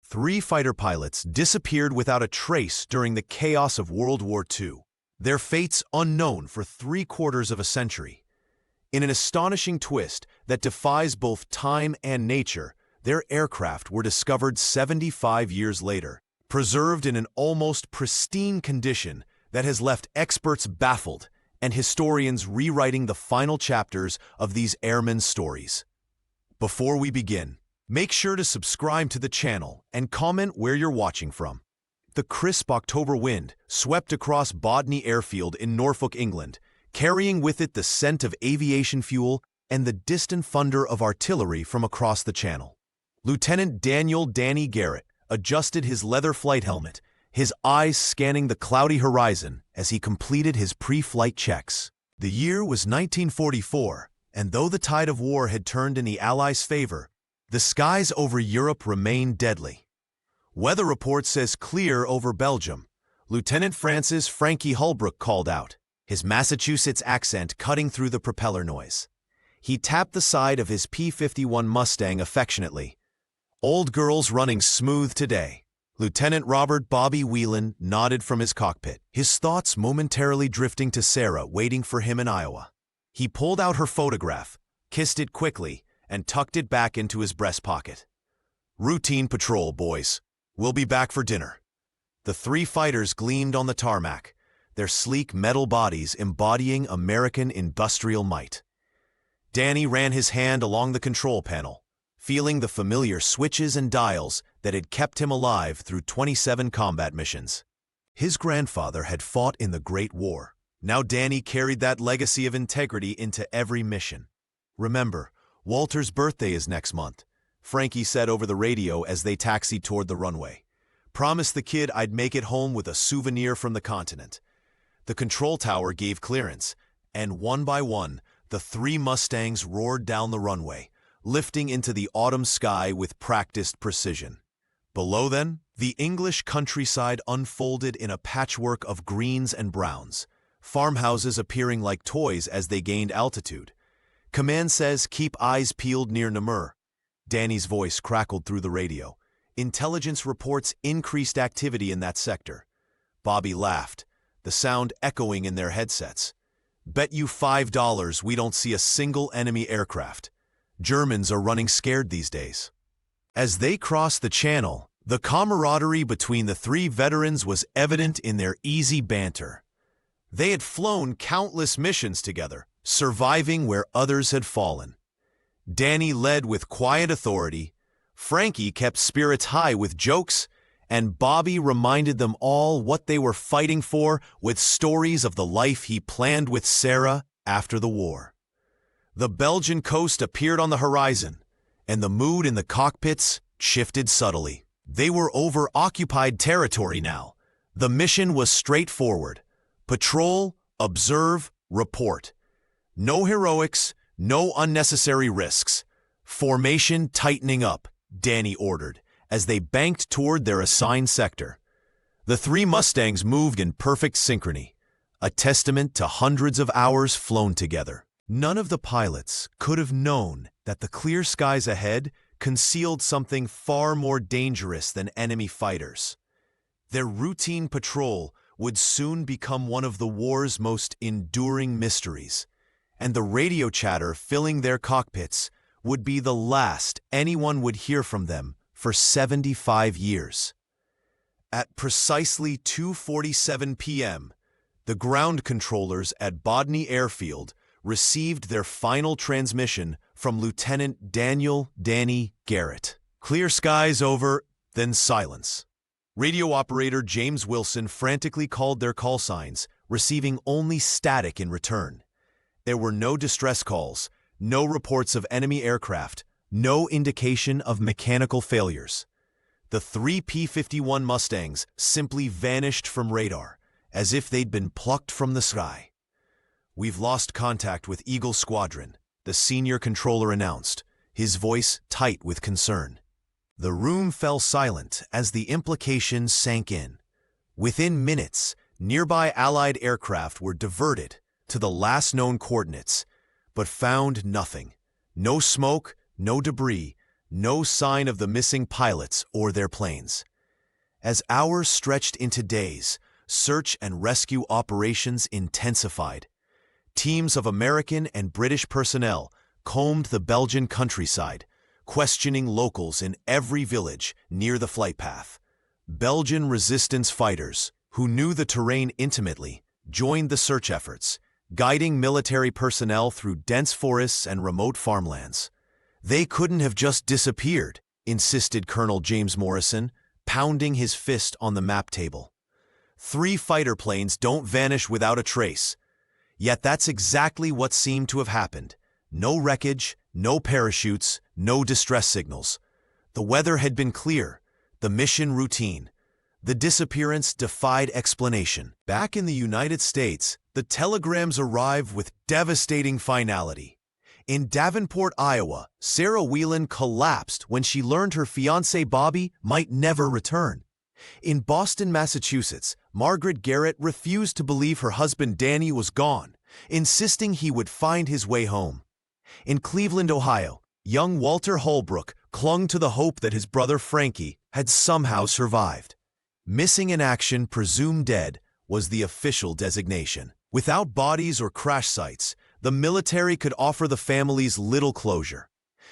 Three fighter pilots disappeared without a trace during the chaos of World War II, their fates unknown for 3/4 of a century. In an astonishing twist that defies both time and nature, their aircraft were discovered 75 years later, preserved in an almost pristine condition that has left experts baffled and historians rewriting the final chapters of these airmen's stories. Before we begin, make sure to subscribe to the channel and comment where you're watching from. The crisp October wind swept across Bodney Airfield in Norfolk, England, carrying with it the scent of aviation fuel and the distant thunder of artillery from across the channel. Lieutenant Daniel "Danny" Garrett adjusted his leather flight helmet, his eyes scanning the cloudy horizon as he completed his pre-flight checks. The year was 1944, and though the tide of war had turned in the Allies' favor, the skies over Europe remained deadly. Weather report says clear over Belgium. Lieutenant Francis "Frankie" Holbrook called out, his Massachusetts accent cutting through the propeller noise. He tapped the side of his P-51 Mustang affectionately. "Old girl's running smooth today." Lieutenant Robert "Bobby" Whelan nodded from his cockpit, his thoughts momentarily drifting to Sarah waiting for him in Iowa. He pulled out her photograph, kissed it quickly, and tucked it back into his breast pocket. "Routine patrol, boys. We'll be back for dinner." The three fighters gleamed on the tarmac, their sleek metal bodies embodying American industrial might. Danny ran his hand along the control panel, feeling the familiar switches and dials that had kept him alive through 27 combat missions. His grandfather had fought in the Great War. Now Danny carried that legacy of integrity into every mission. "Remember, Walter's birthday is next month," Frankie said over the radio as they taxied toward the runway. "Promised the kid I'd make it home with a souvenir from the continent." The control tower gave clearance, and one by one, the three Mustangs roared down the runway, lifting into the autumn sky with practiced precision. Below them, the English countryside unfolded in a patchwork of greens and browns, farmhouses appearing like toys as they gained altitude. "Command says keep eyes peeled near Namur." Danny's voice crackled through the radio. "Intelligence reports increased activity in that sector." Bobby laughed, the sound echoing in their headsets. "Bet you $5 we don't see a single enemy aircraft. Germans are running scared these days." As they crossed the channel, the camaraderie between the three veterans was evident in their easy banter. They had flown countless missions together, surviving where others had fallen. Danny led with quiet authority, Frankie kept spirits high with jokes, and Bobby reminded them all what they were fighting for with stories of the life he planned with Sarah after the war. The Belgian coast appeared on the horizon, and the mood in the cockpits shifted subtly. They were over occupied territory now. The mission was straightforward: patrol, observe, report. No heroics, no unnecessary risks. "Formation tightening up," Danny ordered, as they banked toward their assigned sector. The three Mustangs moved in perfect synchrony, a testament to hundreds of hours flown together. None of the pilots could have known that the clear skies ahead concealed something far more dangerous than enemy fighters. Their routine patrol would soon become one of the war's most enduring mysteries, and the radio chatter filling their cockpits would be the last anyone would hear from them for 75 years. At precisely 2:47 p.m., the ground controllers at Bodney Airfield received their final transmission from Lieutenant Daniel "Danny" Garrett. Clear skies over, then silence. Radio operator James Wilson frantically called their call signs, receiving only static in return. There were no distress calls, no reports of enemy aircraft, no indication of mechanical failures. The three P-51 Mustangs simply vanished from radar, as if they'd been plucked from the sky. "We've lost contact with Eagle Squadron," the senior controller announced, his voice tight with concern. The room fell silent as the implication sank in. Within minutes, nearby Allied aircraft were diverted to the last known coordinates, but found nothing. No smoke, no debris, no sign of the missing pilots or their planes. As hours stretched into days, search and rescue operations intensified. Teams of American and British personnel combed the Belgian countryside, questioning locals in every village near the flight path. Belgian resistance fighters, who knew the terrain intimately, joined the search efforts, guiding military personnel through dense forests and remote farmlands. "They couldn't have just disappeared," insisted Colonel James Morrison, pounding his fist on the map table. "3 fighter planes don't vanish without a trace." Yet that's exactly what seemed to have happened. No wreckage, no parachutes, no distress signals. The weather had been clear, the mission routine. The disappearance defied explanation. Back in the United States, the telegrams arrived with devastating finality. In Davenport, Iowa, Sarah Whelan collapsed when she learned her fiancé Bobby might never return. In Boston, Massachusetts, Margaret Garrett refused to believe her husband Danny was gone, insisting he would find his way home. In Cleveland, Ohio, young Walter Holbrook clung to the hope that his brother Frankie had somehow survived. Missing in action, presumed dead, was the official designation. Without bodies or crash sites, the military could offer the families little closure.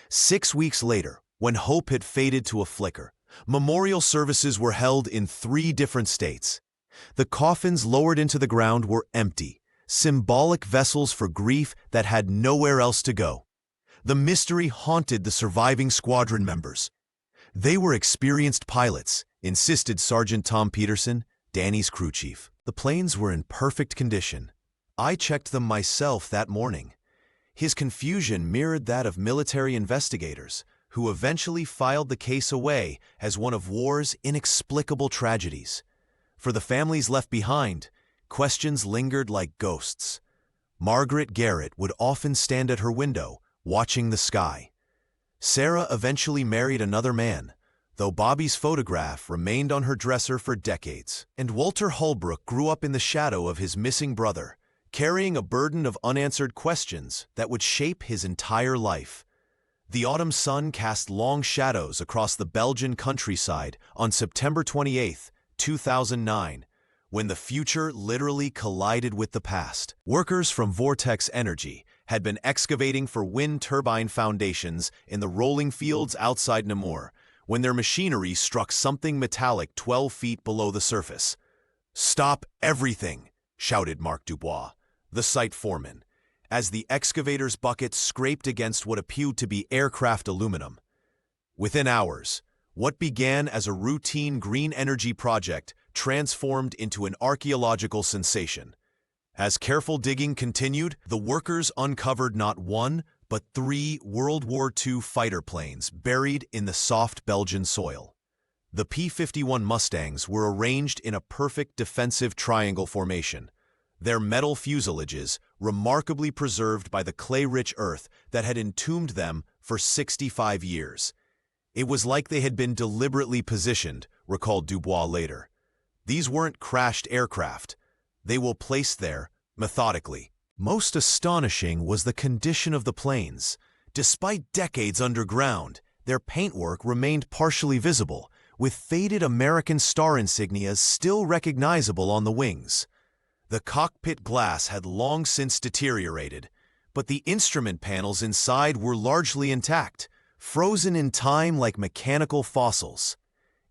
6 weeks later, when hope had faded to a flicker, memorial services were held in 3 different states. The coffins lowered into the ground were empty, symbolic vessels for grief that had nowhere else to go. The mystery haunted the surviving squadron members. "They were experienced pilots," insisted Sergeant Tom Peterson, Danny's crew chief. "The planes were in perfect condition. I checked them myself that morning." His confusion mirrored that of military investigators, who eventually filed the case away as one of war's inexplicable tragedies. For the families left behind, questions lingered like ghosts. Margaret Garrett would often stand at her window, watching the sky. Sarah eventually married another man, though Bobby's photograph remained on her dresser for decades. And Walter Holbrook grew up in the shadow of his missing brother, carrying a burden of unanswered questions that would shape his entire life. The autumn sun cast long shadows across the Belgian countryside on September 28, 2009, when the future literally collided with the past. Workers from Vortex Energy had been excavating for wind turbine foundations in the rolling fields outside Namur when their machinery struck something metallic 12 feet below the surface. "Stop everything," shouted Marc Dubois, the site foreman, as the excavator's bucket scraped against what appeared to be aircraft aluminum. Within hours, what began as a routine green energy project transformed into an archaeological sensation. As careful digging continued, the workers uncovered not 1, but 3 World War II fighter planes buried in the soft Belgian soil. The P-51 Mustangs were arranged in a perfect defensive triangle formation, their metal fuselages remarkably preserved by the clay-rich earth that had entombed them for 65 years. "It was like they had been deliberately positioned," recalled Dubois later. "These weren't crashed aircraft. They were placed there, methodically." Most astonishing was the condition of the planes. Despite decades underground, their paintwork remained partially visible, with faded American star insignias still recognizable on the wings. The cockpit glass had long since deteriorated, but the instrument panels inside were largely intact, frozen in time like mechanical fossils.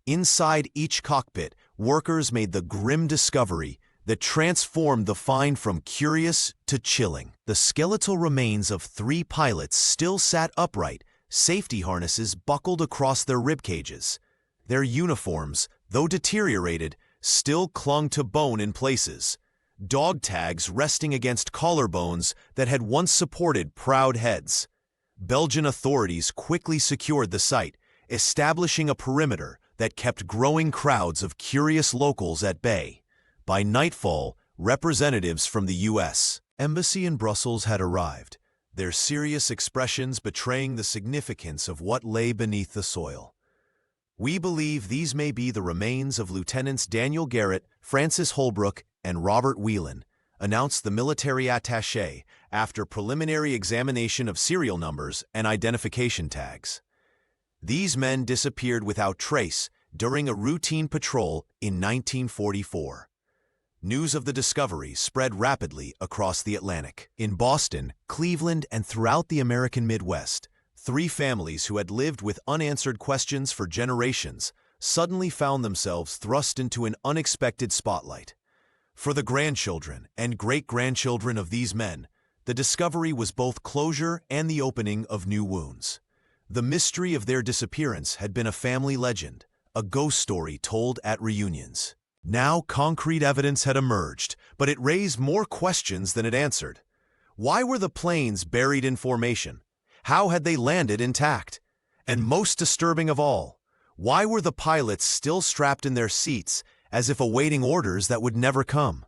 Inside each cockpit, workers made the grim discovery that transformed the find from curious to chilling. The skeletal remains of 3 pilots still sat upright, safety harnesses buckled across their rib cages. Their uniforms, though deteriorated, still clung to bone in places, dog tags resting against collarbones that had once supported proud heads. Belgian authorities quickly secured the site, establishing a perimeter that kept growing crowds of curious locals at bay. By nightfall, representatives from the U.S. Embassy in Brussels had arrived, their serious expressions betraying the significance of what lay beneath the soil. "We believe these may be the remains of Lieutenants Daniel Garrett, Francis Holbrook, and Robert Whelan," announced the military attaché after preliminary examination of serial numbers and identification tags. These men disappeared without trace during a routine patrol in 1944. News of the discovery spread rapidly across the Atlantic. In Boston, Cleveland, and throughout the American Midwest, 3 families who had lived with unanswered questions for generations suddenly found themselves thrust into an unexpected spotlight. For the grandchildren and great-grandchildren of these men, the discovery was both closure and the opening of new wounds. The mystery of their disappearance had been a family legend, a ghost story told at reunions. Now concrete evidence had emerged, but it raised more questions than it answered. Why were the planes buried in formation? How had they landed intact? And most disturbing of all, why were the pilots still strapped in their seats as if awaiting orders that would never come?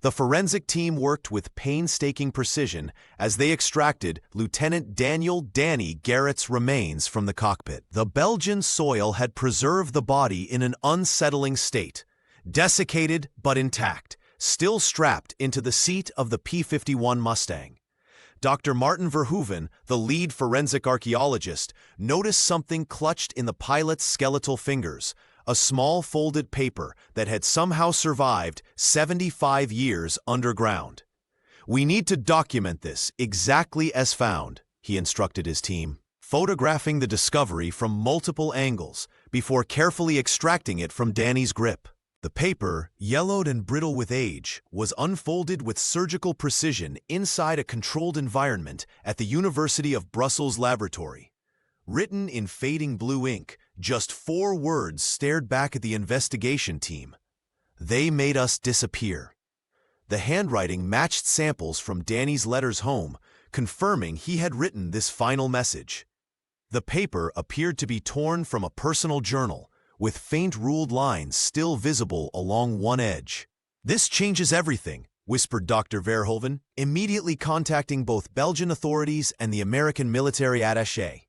The forensic team worked with painstaking precision as they extracted Lieutenant Daniel "Danny" Garrett's remains from the cockpit. The Belgian soil had preserved the body in an unsettling state, desiccated but intact, still strapped into the seat of the P-51 Mustang. Dr. Martin Verhoeven, the lead forensic archaeologist, noticed something clutched in the pilot's skeletal fingers, a small folded paper that had somehow survived 75 years underground. "We need to document this exactly as found," he instructed his team, photographing the discovery from multiple angles before carefully extracting it from Danny's grip. The paper, yellowed and brittle with age, was unfolded with surgical precision inside a controlled environment at the University of Brussels laboratory. Written in fading blue ink, just 4 words stared back at the investigation team. "They made us disappear." The handwriting matched samples from Danny's letters home, confirming he had written this final message. The paper appeared to be torn from a personal journal, with faint ruled lines still visible along one edge. "This changes everything," whispered Dr. Verhoeven, immediately contacting both Belgian authorities and the American military attaché.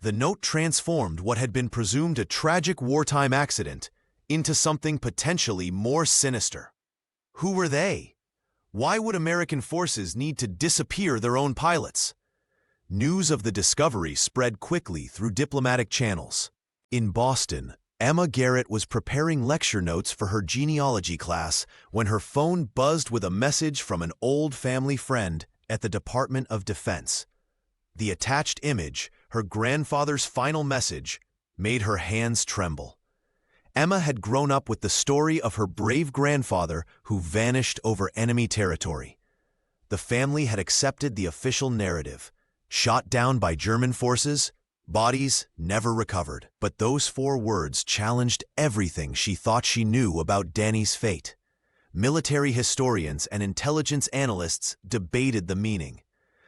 The note transformed what had been presumed a tragic wartime accident into something potentially more sinister. Who were they? Why would American forces need to disappear their own pilots? News of the discovery spread quickly through diplomatic channels. In Boston, Emma Garrett was preparing lecture notes for her genealogy class when her phone buzzed with a message from an old family friend at the Department of Defense. The attached image, her grandfather's final message, made her hands tremble. Emma had grown up with the story of her brave grandfather who vanished over enemy territory. The family had accepted the official narrative: shot down by German forces, bodies never recovered. But those 4 words challenged everything she thought she knew about Danny's fate. Military historians and intelligence analysts debated the meaning.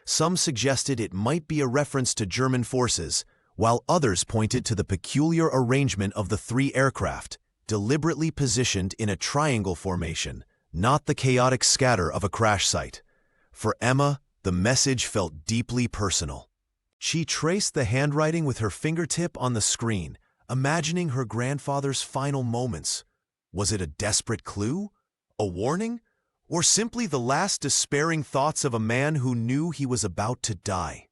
Some suggested it might be a reference to German forces, while others pointed to the peculiar arrangement of the 3 aircraft, deliberately positioned in a triangle formation, not the chaotic scatter of a crash site. For Emma, the message felt deeply personal. She traced the handwriting with her fingertip on the screen, imagining her grandfather's final moments. Was it a desperate clue? A warning? Or simply the last despairing thoughts of a man who knew he was about to die?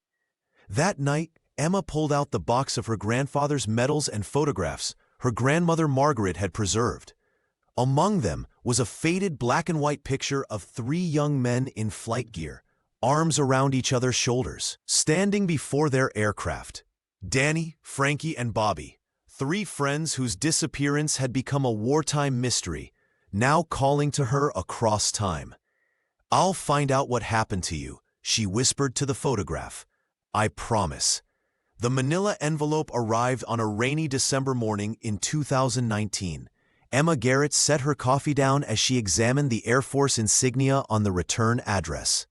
That night, Emma pulled out the box of her grandfather's medals and photographs her grandmother Margaret had preserved. Among them was a faded black-and-white picture of 3 young men in flight gear, arms around each other's shoulders, standing before their aircraft. Danny, Frankie, and Bobby, 3 friends whose disappearance had become a wartime mystery, now calling to her across time. "I'll find out what happened to you," she whispered to the photograph. "I promise." The manila envelope arrived on a rainy December morning in 2019. Emma Garrett set her coffee down as she examined the Air Force insignia on the return address.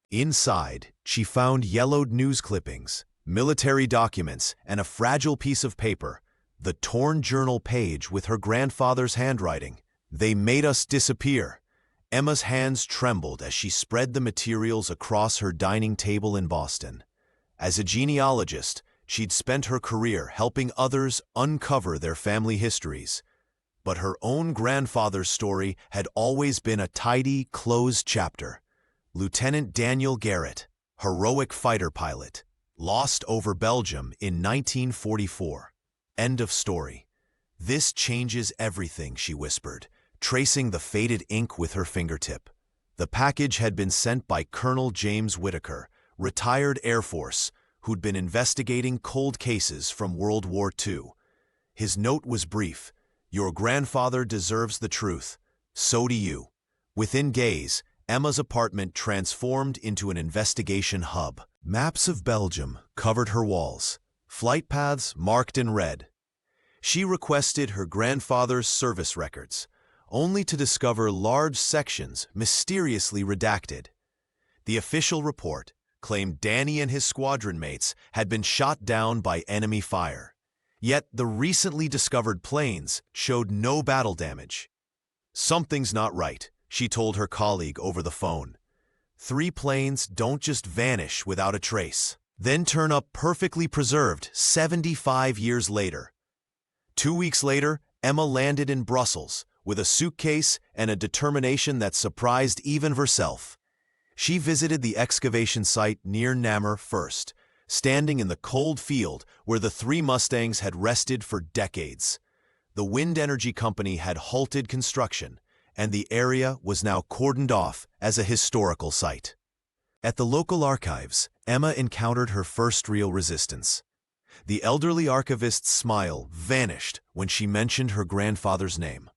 Inside, she found yellowed news clippings, military documents, and a fragile piece of paper, the torn journal page with her grandfather's handwriting. "They made us disappear." Emma's hands trembled as she spread the materials across her dining table in Boston. As a genealogist, she'd spent her career helping others uncover their family histories. But her own grandfather's story had always been a tidy, closed chapter. Lieutenant Daniel Garrett, heroic fighter pilot, Lost over Belgium in 1944. End of story. This changes everything, she whispered, tracing the faded ink with her fingertip. The package had been sent by Colonel James Whitaker, retired Air Force, who'd been investigating cold cases from World War II. His note was brief: "Your grandfather deserves the truth. So do you." Within days, Emma's apartment transformed into an investigation hub. Maps of Belgium covered her walls, flight paths marked in red. She requested her grandfather's service records, only to discover large sections mysteriously redacted. The official report claimed Danny and his squadron mates had been shot down by enemy fire. Yet the recently discovered planes showed no battle damage. "Something's not right," she told her colleague over the phone. 3 planes don't just vanish without a trace, then turn up perfectly preserved 75 years later. 2 weeks later, Emma landed in Brussels with a suitcase and a determination that surprised even herself. She visited the excavation site near Namur first, standing in the cold field where the 3 Mustangs had rested for decades. The wind energy company had halted construction, and the area was now cordoned off as a historical site. At the local archives, Emma encountered her first real resistance. The elderly archivist's smile vanished when she mentioned her grandfather's name.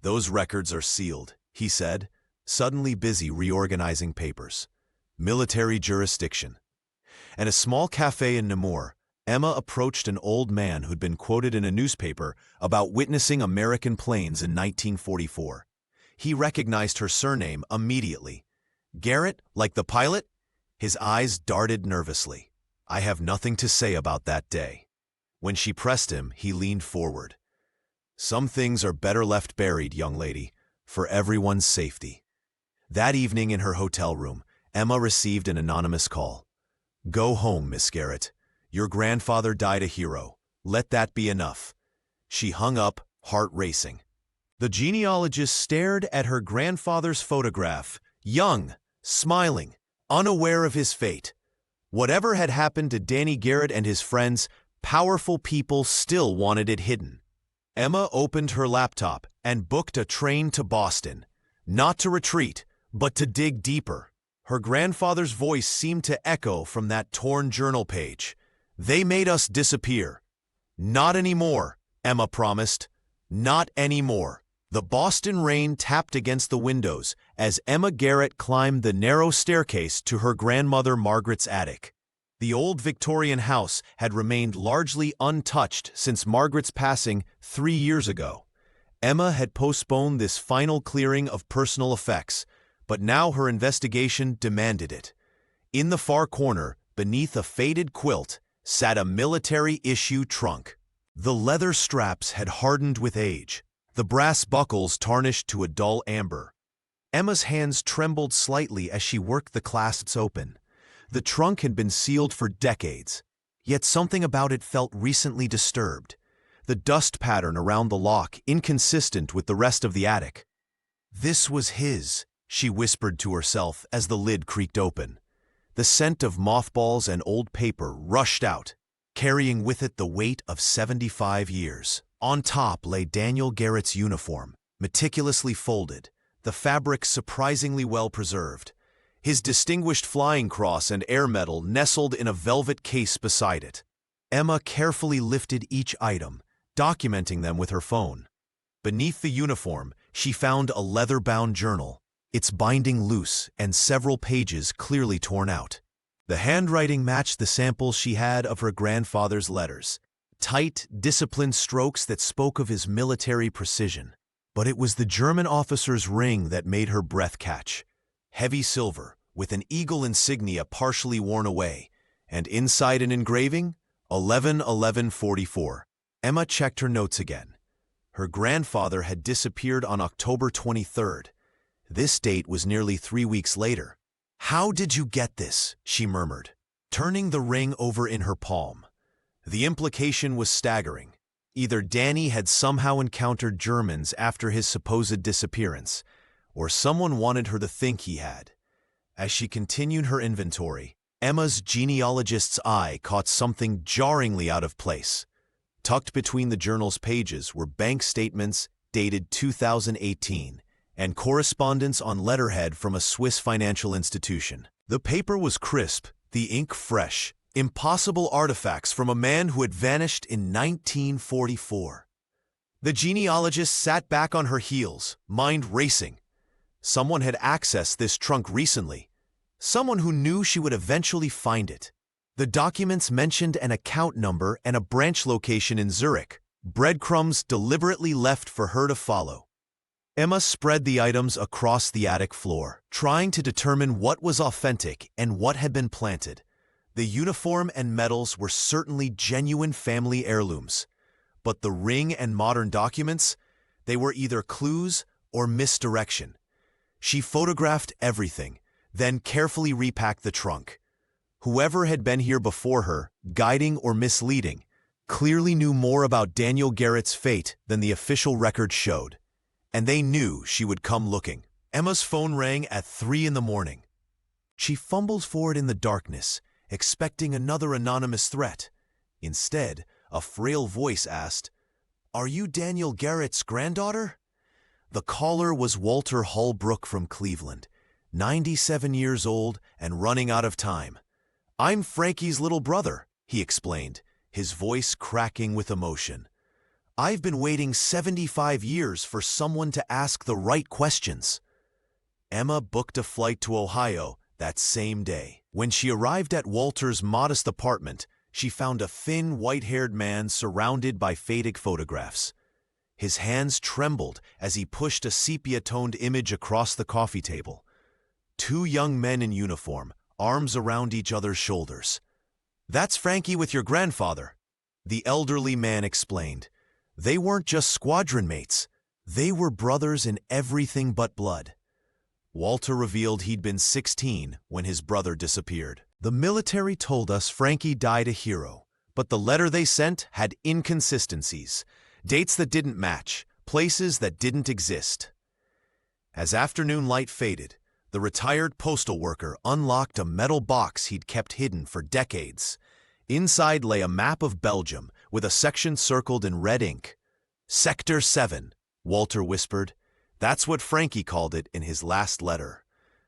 "Those records are sealed," he said, suddenly busy reorganizing papers. "Military jurisdiction." At a small cafe in Namur, Emma approached an old man who'd been quoted in a newspaper about witnessing American planes in 1944. He recognized her surname immediately. "Garrett, like the pilot?" His eyes darted nervously. "I have nothing to say about that day." When she pressed him, he leaned forward. "Some things are better left buried, young lady, for everyone's safety." That evening in her hotel room, Emma received an anonymous call. "Go home, Miss Garrett. Your grandfather died a hero. Let that be enough." She hung up, heart racing. The genealogist stared at her grandfather's photograph, young, smiling, unaware of his fate. Whatever had happened to Danny Garrett and his friends, powerful people still wanted it hidden. Emma opened her laptop and booked a train to Boston, not to retreat, but to dig deeper. Her grandfather's voice seemed to echo from that torn journal page. "They made us disappear." "Not anymore," Emma promised. "Not anymore." The Boston rain tapped against the windows as Emma Garrett climbed the narrow staircase to her grandmother Margaret's attic. The old Victorian house had remained largely untouched since Margaret's passing 3 years ago. Emma had postponed this final clearing of personal effects, but now her investigation demanded it. In the far corner, beneath a faded quilt, sat a military-issue trunk. The leather straps had hardened with age, the brass buckles tarnished to a dull amber. Emma's hands trembled slightly as she worked the clasps open. The trunk had been sealed for decades, yet something about it felt recently disturbed. The dust pattern around the lock inconsistent with the rest of the attic. "This was his," she whispered to herself as the lid creaked open. The scent of mothballs and old paper rushed out, carrying with it the weight of 75 years. On top lay Daniel Garrett's uniform, meticulously folded, the fabric surprisingly well preserved. His distinguished flying cross and air medal nestled in a velvet case beside it. Emma carefully lifted each item, documenting them with her phone. Beneath the uniform, she found a leather-bound journal, its binding loose and several pages clearly torn out. The handwriting matched the samples she had of her grandfather's letters. Tight, disciplined strokes that spoke of his military precision. But it was the German officer's ring that made her breath catch. Heavy silver, with an eagle insignia partially worn away, and inside an engraving, 11/11/44. Emma checked her notes again. Her grandfather had disappeared on October 23rd. This date was nearly 3 weeks later. "How did you get this?" she murmured, turning the ring over in her palm. The implication was staggering. Either Danny had somehow encountered Germans after his supposed disappearance, or someone wanted her to think he had. As she continued her inventory, Emma's genealogist's eye caught something jarringly out of place. Tucked between the journal's pages were bank statements dated 2018 and correspondence on letterhead from a Swiss financial institution. The paper was crisp, the ink fresh, impossible artifacts from a man who had vanished in 1944. The genealogist sat back on her heels, mind racing. Someone had accessed this trunk recently. Someone who knew she would eventually find it. The documents mentioned an account number and a branch location in Zurich, breadcrumbs deliberately left for her to follow. Emma spread the items across the attic floor, trying to determine what was authentic and what had been planted. The uniform and medals were certainly genuine family heirlooms, but the ring and modern documents, they were either clues or misdirection. She photographed everything, then carefully repacked the trunk. Whoever had been here before her, guiding or misleading, clearly knew more about Daniel Garrett's fate than the official record showed. And they knew she would come looking. Emma's phone rang at 3 in the morning. She fumbled for it in the darkness, expecting another anonymous threat. Instead, a frail voice asked, "Are you Daniel Garrett's granddaughter?" The caller was Walter Holbrook from Cleveland, 97 years old and running out of time. "I'm Frankie's little brother," he explained, his voice cracking with emotion. "I've been waiting 75 years for someone to ask the right questions." Emma booked a flight to Ohio that same day. When she arrived at Walter's modest apartment, she found a thin, white-haired man surrounded by faded photographs. His hands trembled as he pushed a sepia-toned image across the coffee table. Two young men in uniform, arms around each other's shoulders. "That's Frankie with your grandfather," the elderly man explained. They weren't just squadron mates. They were brothers in everything but blood. Walter revealed he'd been 16 when his brother disappeared. "The military told us Frankie died a hero, but the letter they sent had inconsistencies, dates that didn't match, places that didn't exist." As afternoon light faded, the retired postal worker unlocked a metal box he'd kept hidden for decades. Inside lay a map of Belgium with a section circled in red ink. "Sector 7, Walter whispered. That's what Frankie called it in his last letter.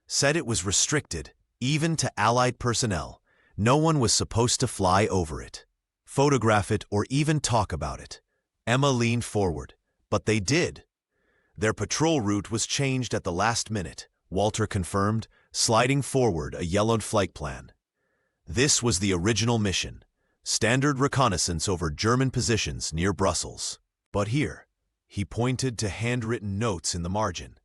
Said it was restricted, even to Allied personnel. No one was supposed to fly over it, photograph it, or even talk about it. Emma leaned forward, but they did. Their patrol route was changed at the last minute, Walter confirmed, sliding forward a yellowed flight plan. This was the original mission, standard reconnaissance over German positions near Brussels. But here, he pointed to handwritten notes in the margin.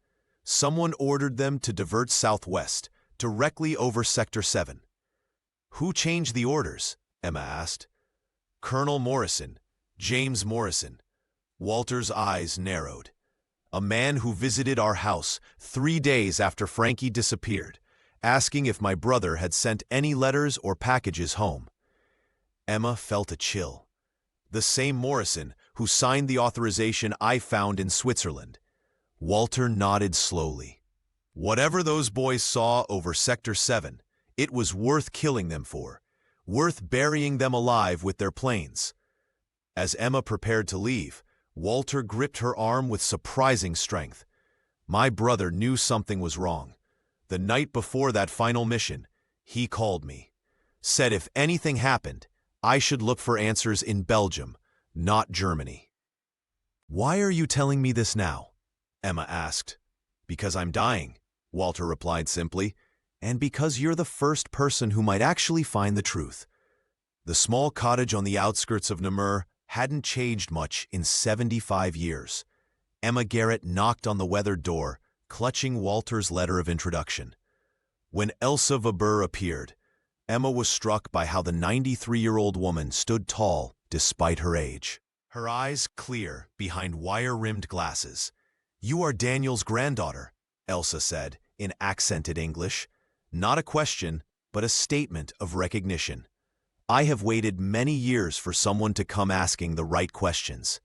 Someone ordered them to divert southwest, directly over Sector 7. "Who changed the orders?" Emma asked. "Colonel Morrison, James Morrison." Walter's eyes narrowed. "A man who visited our house 3 days after Frankie disappeared, asking if my brother had sent any letters or packages home." Emma felt a chill. "The same Morrison who signed the authorization I found in Switzerland." Walter nodded slowly. "Whatever those boys saw over Sector 7, it was worth killing them for, worth burying them alive with their planes." As Emma prepared to leave, Walter gripped her arm with surprising strength. "My brother knew something was wrong. The night before that final mission, he called me. Said if anything happened, I should look for answers in Belgium, not Germany." "Why are you telling me this now?" Emma asked. "Because I'm dying," Walter replied simply, "and because you're the first person who might actually find the truth." The small cottage on the outskirts of Namur hadn't changed much in 75 years. Emma Garrett knocked on the weathered door, clutching Walter's letter of introduction. When Elsa Weber appeared, Emma was struck by how the 93-year-old woman stood tall despite her age. Her eyes clear behind wire-rimmed glasses. "You are Daniel's granddaughter," Elsa said, in accented English. Not a question, but a statement of recognition. "I have waited many years for someone to come asking the right questions."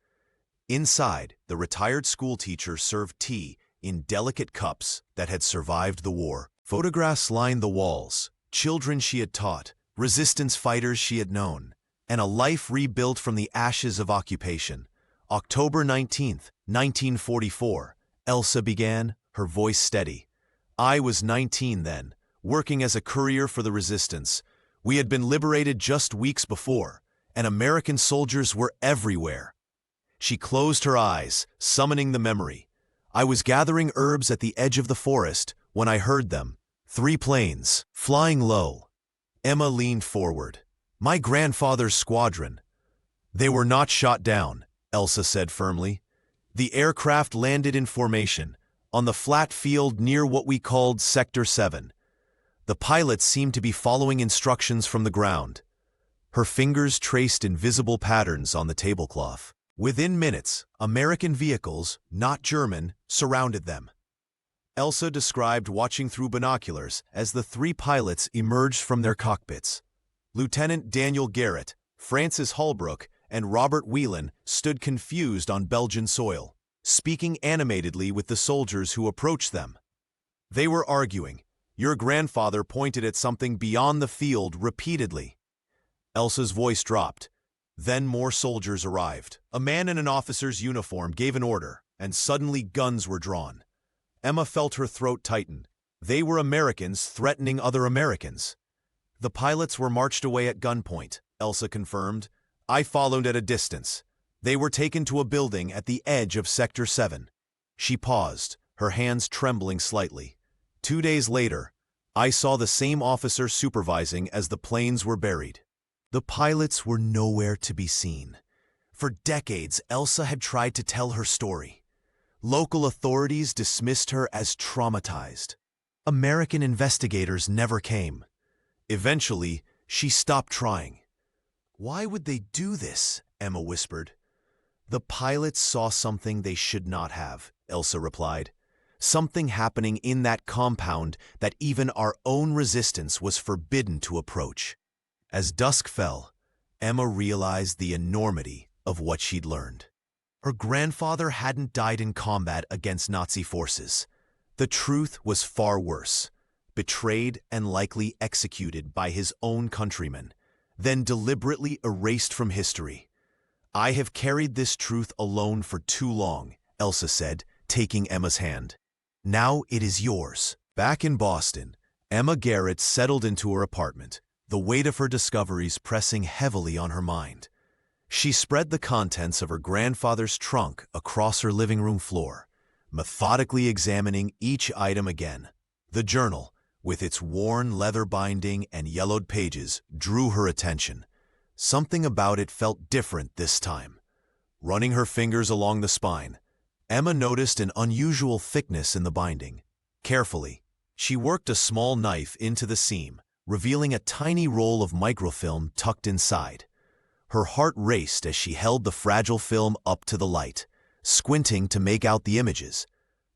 Inside, the retired schoolteacher served tea in delicate cups that had survived the war. Photographs lined the walls, children she had taught, resistance fighters she had known, and a life rebuilt from the ashes of occupation. October 19th, 1944, Elsa began, her voice steady. I was 19 then, working as a courier for the resistance. We had been liberated just weeks before, and American soldiers were everywhere. She closed her eyes, summoning the memory. I was gathering herbs at the edge of the forest when I heard them. 3 planes, flying low. Emma leaned forward. My grandfather's squadron. They were not shot down, Elsa said firmly. The aircraft landed in formation, on the flat field near what we called Sector 7. The pilots seemed to be following instructions from the ground. Her fingers traced invisible patterns on the tablecloth. Within minutes, American vehicles, not German, surrounded them. Elsa described watching through binoculars as the 3 pilots emerged from their cockpits. Lieutenant Daniel Garrett, Francis Holbrook, and Robert Whelan stood confused on Belgian soil, speaking animatedly with the soldiers who approached them. They were arguing. Your grandfather pointed at something beyond the field repeatedly. Elsa's voice dropped. Then more soldiers arrived. A man in an officer's uniform gave an order, and suddenly guns were drawn. Emma felt her throat tighten. They were Americans threatening other Americans. The pilots were marched away at gunpoint, Elsa confirmed. I followed at a distance. They were taken to a building at the edge of Sector 7. She paused, her hands trembling slightly. 2 days later, I saw the same officer supervising as the planes were buried. The pilots were nowhere to be seen. For decades, Elsa had tried to tell her story. Local authorities dismissed her as traumatized. American investigators never came. Eventually, she stopped trying. Why would they do this? Emma whispered. The pilots saw something they should not have, Elsa replied. Something happening in that compound that even our own resistance was forbidden to approach. As dusk fell, Emma realized the enormity of what she'd learned. Her grandfather hadn't died in combat against Nazi forces. The truth was far worse. Betrayed and likely executed by his own countrymen, then deliberately erased from history. I have carried this truth alone for too long, Elsa said, taking Emma's hand. Now it is yours. Back in Boston, Emma Garrett settled into her apartment, the weight of her discoveries pressing heavily on her mind. She spread the contents of her grandfather's trunk across her living room floor, methodically examining each item again. The journal, with its worn leather binding and yellowed pages, drew her attention. Something about it felt different this time. Running her fingers along the spine, Emma noticed an unusual thickness in the binding. Carefully, she worked a small knife into the seam, revealing a tiny roll of microfilm tucked inside. Her heart raced as she held the fragile film up to the light, squinting to make out the images.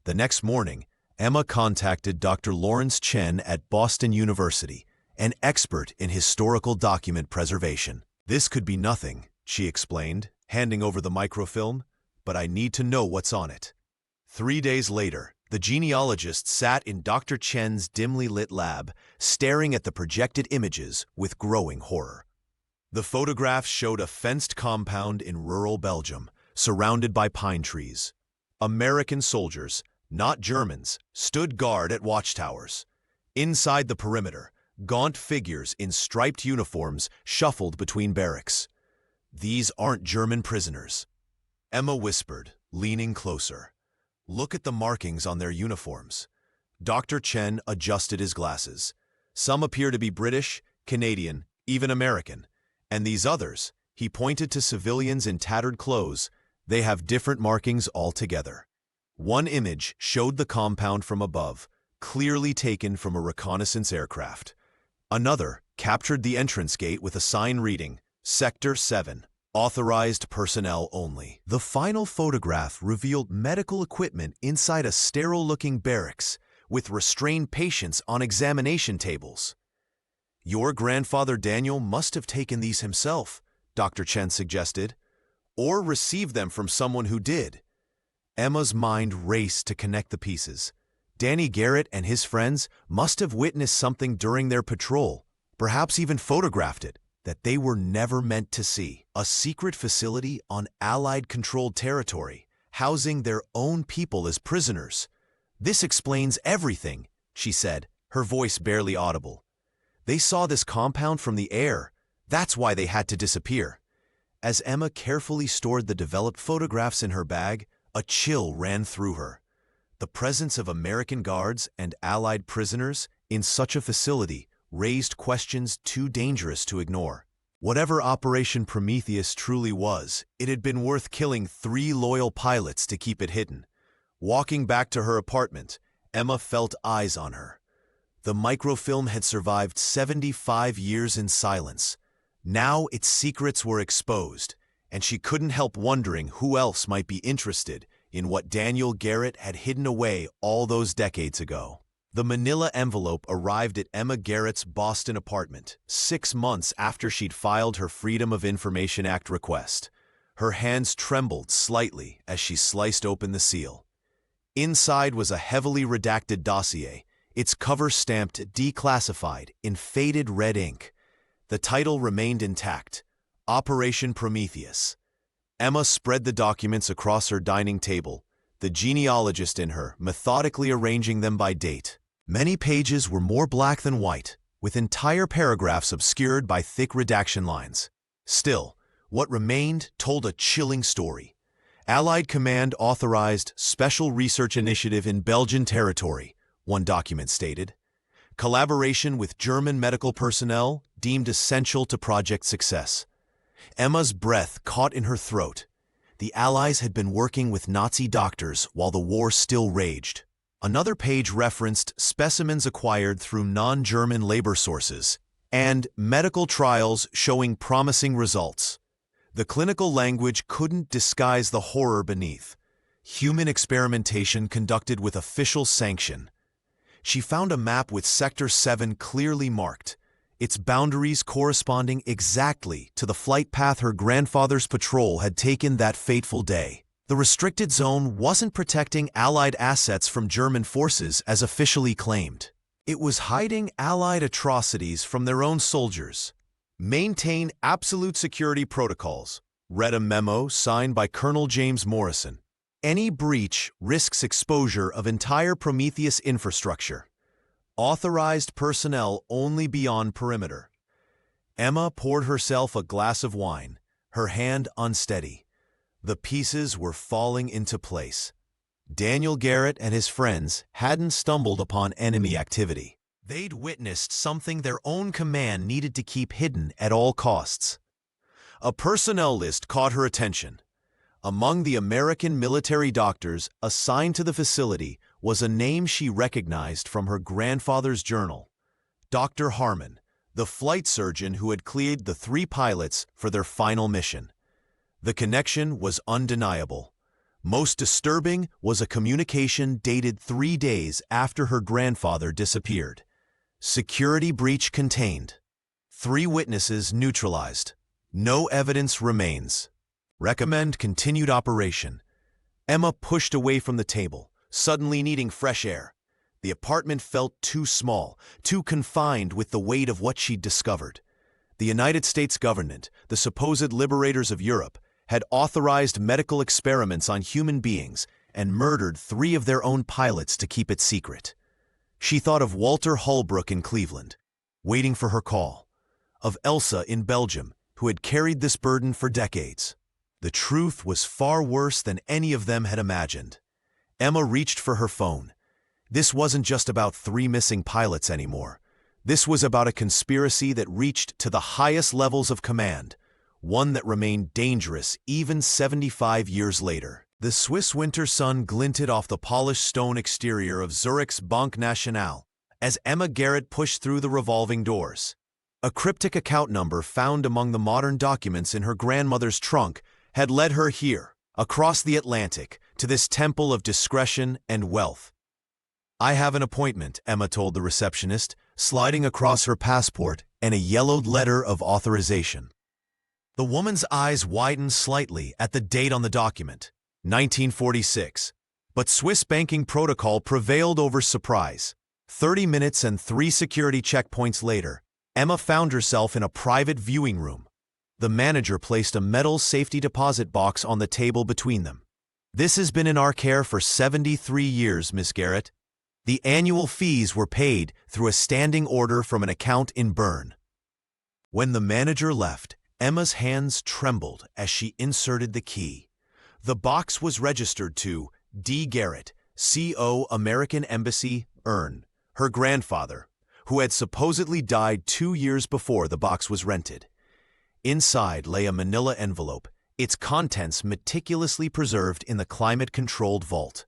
The next morning, Emma contacted Dr. Lawrence Chen at Boston University, an expert in historical document preservation. This could be nothing, she explained, handing over the microfilm, but I need to know what's on it. 3 days later, the genealogist sat in Dr. Chen's dimly lit lab, staring at the projected images with growing horror. The photographs showed a fenced compound in rural Belgium, surrounded by pine trees. American soldiers, not Germans, stood guard at watchtowers. Inside the perimeter, gaunt figures in striped uniforms shuffled between barracks. These aren't German prisoners, Emma whispered, leaning closer. Look at the markings on their uniforms. Dr. Chen adjusted his glasses. Some appear to be British, Canadian, even American. And these others, he pointed to civilians in tattered clothes, they have different markings altogether. One image showed the compound from above, clearly taken from a reconnaissance aircraft. Another captured the entrance gate with a sign reading, Sector 7. Authorized personnel only. The final photograph revealed medical equipment inside a sterile-looking barracks with restrained patients on examination tables. Your grandfather Daniel must have taken these himself, Dr. Chen suggested, or received them from someone who did. Emma's mind raced to connect the pieces. Danny Garrett and his friends must have witnessed something during their patrol, perhaps even photographed it, that they were never meant to see. A secret facility on Allied-controlled territory, housing their own people as prisoners. "This explains everything," she said, her voice barely audible. "They saw this compound from the air. That's why they had to disappear." As Emma carefully stored the developed photographs in her bag, a chill ran through her. The presence of American guards and Allied prisoners in such a facility raised questions too dangerous to ignore. Whatever Operation Prometheus truly was, it had been worth killing 3 loyal pilots to keep it hidden. Walking back to her apartment, Emma felt eyes on her. The microfilm had survived 75 years in silence. Now its secrets were exposed, and she couldn't help wondering who else might be interested in what Daniel Garrett had hidden away all those decades ago. The manila envelope arrived at Emma Garrett's Boston apartment 6 months after she'd filed her Freedom of Information Act request. Her hands trembled slightly as she sliced open the seal. Inside was a heavily redacted dossier, its cover stamped declassified in faded red ink. The title remained intact: Operation Prometheus. Emma spread the documents across her dining table, the genealogist in her methodically arranging them by date. Many pages were more black than white, with entire paragraphs obscured by thick redaction lines. Still, what remained told a chilling story. Allied Command authorized Special Research Initiative in Belgian territory, one document stated. Collaboration with German medical personnel deemed essential to project success. Emma's breath caught in her throat. The Allies had been working with Nazi doctors while the war still raged. Another page referenced specimens acquired through non-German labor sources and medical trials showing promising results. The clinical language couldn't disguise the horror beneath. Human experimentation conducted with official sanction. She found a map with Sector 7 clearly marked, its boundaries corresponding exactly to the flight path her grandfather's patrol had taken that fateful day. The restricted zone wasn't protecting Allied assets from German forces as officially claimed. It was hiding Allied atrocities from their own soldiers. "Maintain absolute security protocols," read a memo signed by Colonel James Morrison. "Any breach risks exposure of entire Prometheus infrastructure. Authorized personnel only beyond perimeter." Emma poured herself a glass of wine, her hand unsteady. The pieces were falling into place. Daniel Garrett and his friends hadn't stumbled upon enemy activity. They'd witnessed something their own command needed to keep hidden at all costs. A personnel list caught her attention. Among the American military doctors assigned to the facility was a name she recognized from her grandfather's journal: Dr. Harmon, the flight surgeon who had cleared the 3 pilots for their final mission. The connection was undeniable. Most disturbing was a communication dated 3 days after her grandfather disappeared. Security breach contained. 3 witnesses neutralized. No evidence remains. Recommend continued operation. Emma pushed away from the table, suddenly needing fresh air. The apartment felt too small, too confined with the weight of what she'd discovered. The United States government, the supposed liberators of Europe, had authorized medical experiments on human beings and murdered 3 of their own pilots to keep it secret. She thought of Walter Holbrook in Cleveland, waiting for her call, of Elsa in Belgium, who had carried this burden for decades. The truth was far worse than any of them had imagined. Emma reached for her phone. This wasn't just about 3 missing pilots anymore. This was about a conspiracy that reached to the highest levels of command, one that remained dangerous even 75 years later. The Swiss winter sun glinted off the polished stone exterior of Zurich's Banque Nationale as Emma Garrett pushed through the revolving doors. A cryptic account number found among the modern documents in her grandmother's trunk had led her here, across the Atlantic, to this temple of discretion and wealth. "I have an appointment," Emma told the receptionist, sliding across her passport and a yellowed letter of authorization. The woman's eyes widened slightly at the date on the document, 1946, But Swiss banking protocol prevailed over surprise. 30 minutes and 3 security checkpoints later, Emma found herself in a private viewing room. The manager placed a metal safety deposit box on the table between them. "This has been in our care for 73 years, Miss Garrett. The annual fees were paid through a standing order from an account in Bern." When the manager left, Emma's hands trembled as she inserted the key. The box was registered to D. Garrett, CO, American Embassy, Bern, her grandfather, who had supposedly died 2 years before the box was rented. Inside lay a manila envelope, its contents meticulously preserved in the climate-controlled vault.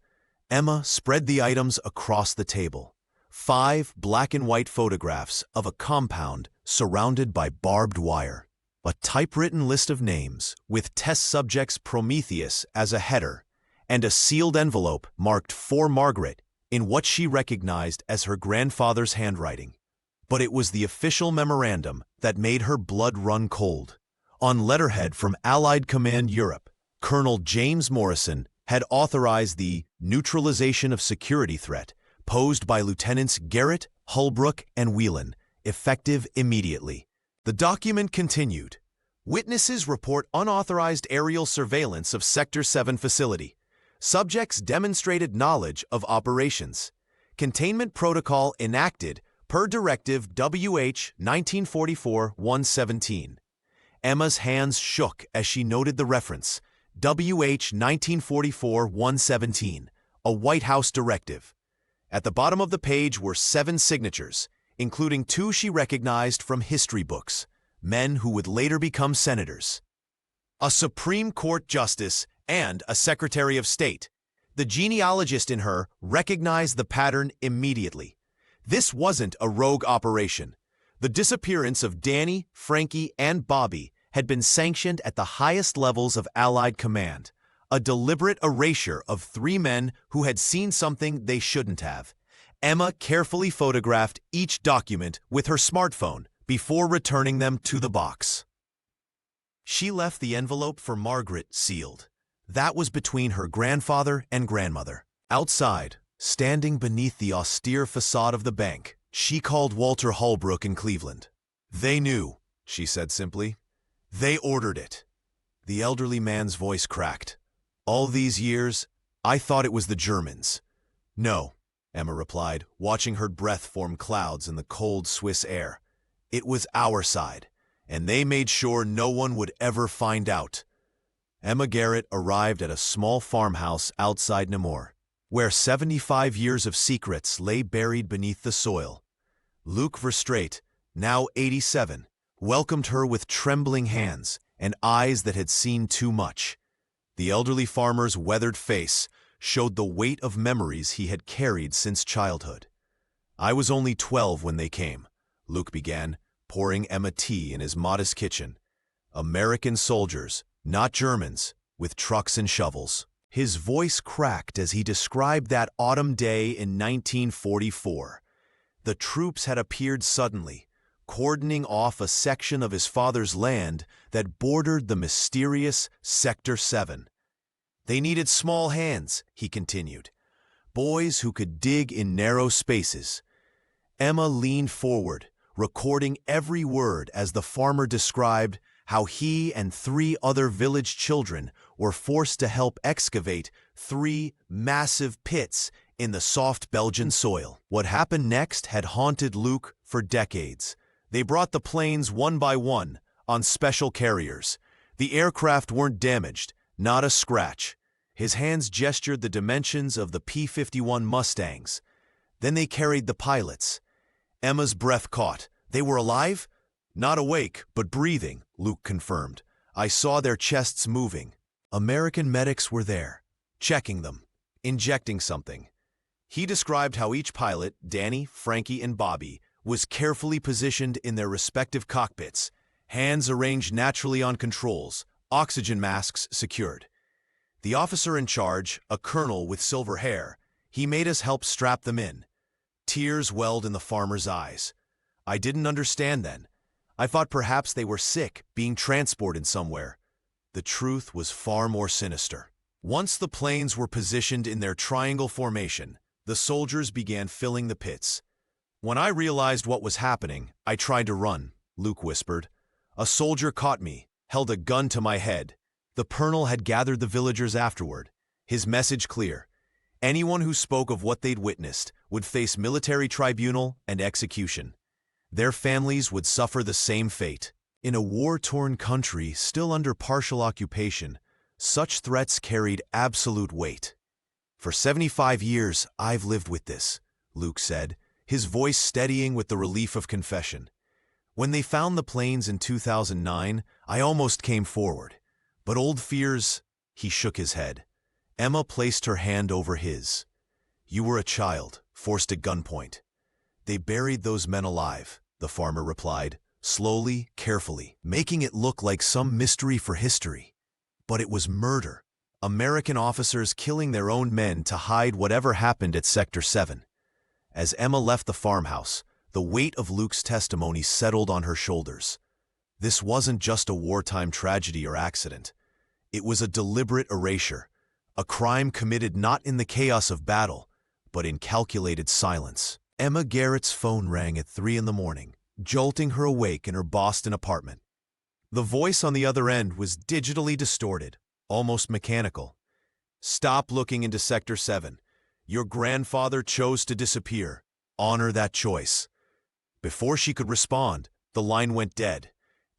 Emma spread the items across the table. 5 black-and-white photographs of a compound surrounded by barbed wire. A typewritten list of names, with test subjects Prometheus as a header, and a sealed envelope marked "For Margaret" in what she recognized as her grandfather's handwriting. But it was the official memorandum that made her blood run cold. On letterhead from Allied Command Europe, Colonel James Morrison had authorized the neutralization of security threat posed by Lieutenants Garrett, Holbrook, and Whelan, effective immediately. The document continued. "Witnesses report unauthorized aerial surveillance of Sector 7 facility. Subjects demonstrated knowledge of operations. Containment protocol enacted per Directive WH 1944-117. Emma's hands shook as she noted the reference, WH 1944-117, a White House directive. At the bottom of the page were 7 signatures, including 2 she recognized from history books, men who would later become senators. A Supreme Court justice and a Secretary of State. The genealogist in her recognized the pattern immediately. This wasn't a rogue operation. The disappearance of Danny, Frankie, and Bobby had been sanctioned at the highest levels of Allied command, a deliberate erasure of 3 men who had seen something they shouldn't have. Emma carefully photographed each document with her smartphone before returning them to the box. She left the envelope for Margaret sealed. That was between her grandfather and grandmother. Outside, standing beneath the austere facade of the bank, she called Walter Holbrook in Cleveland. "They knew," she said simply. "They ordered it." The elderly man's voice cracked. "All these years, I thought it was the Germans." "No," Emma replied, watching her breath form clouds in the cold Swiss air. "It was our side, and they made sure no one would ever find out." Emma Garrett arrived at a small farmhouse outside Namur, where 75 years of secrets lay buried beneath the soil. Luc Verstraete, now 87, welcomed her with trembling hands and eyes that had seen too much. The elderly farmer's weathered face showed the weight of memories he had carried since childhood. "I was only 12 when they came," Luc began, pouring Emma tea in his modest kitchen. "American soldiers, not Germans, with trucks and shovels." His voice cracked as he described that autumn day in 1944. The troops had appeared suddenly, cordoning off a section of his father's land that bordered the mysterious Sector 7. "They needed small hands," he continued, "boys who could dig in narrow spaces." Emma leaned forward, recording every word as the farmer described how he and 3 other village children were forced to help excavate 3 massive pits in the soft Belgian soil. What happened next had haunted Luc for decades. They brought the planes one by one on special carriers. The aircraft weren't damaged, not a scratch. His hands gestured the dimensions of the P-51 Mustangs. Then they carried the pilots. Emma's breath caught. "They were alive?" "Not awake, but breathing," Luc confirmed. "I saw their chests moving." American medics were there, checking them, injecting something. He described how each pilot, Danny, Frankie, and Bobby, was carefully positioned in their respective cockpits, hands arranged naturally on controls, oxygen masks secured. The officer in charge, a colonel with silver hair, he made us help strap them in. Tears welled in the farmer's eyes. "I didn't understand then. I thought perhaps they were sick, being transported somewhere." The truth was far more sinister. Once the planes were positioned in their triangle formation, the soldiers began filling the pits. "When I realized what was happening, I tried to run," Luke whispered. "A soldier caught me, held a gun to my head." The colonel had gathered the villagers afterward, his message clear. Anyone who spoke of what they'd witnessed would face military tribunal and execution. Their families would suffer the same fate. In a war-torn country still under partial occupation, such threats carried absolute weight. "For 75 years, I've lived with this," Luke said, his voice steadying with the relief of confession. "When they found the planes in 2009, I almost came forward. But old fears—" He shook his head. Emma placed her hand over his. "You were a child, forced at gunpoint." "They buried those men alive," the farmer replied, slowly, carefully, making it look like some mystery for history. But it was murder. American officers killing their own men to hide whatever happened at Sector 7. As Emma left the farmhouse, the weight of Luke's testimony settled on her shoulders. This wasn't just a wartime tragedy or accident. It was a deliberate erasure, a crime committed not in the chaos of battle, but in calculated silence. Emma Garrett's phone rang at 3 in the morning, jolting her awake in her Boston apartment. The voice on the other end was digitally distorted, almost mechanical. "Stop looking into Sector 7. Your grandfather chose to disappear. Honor that choice." Before she could respond, the line went dead.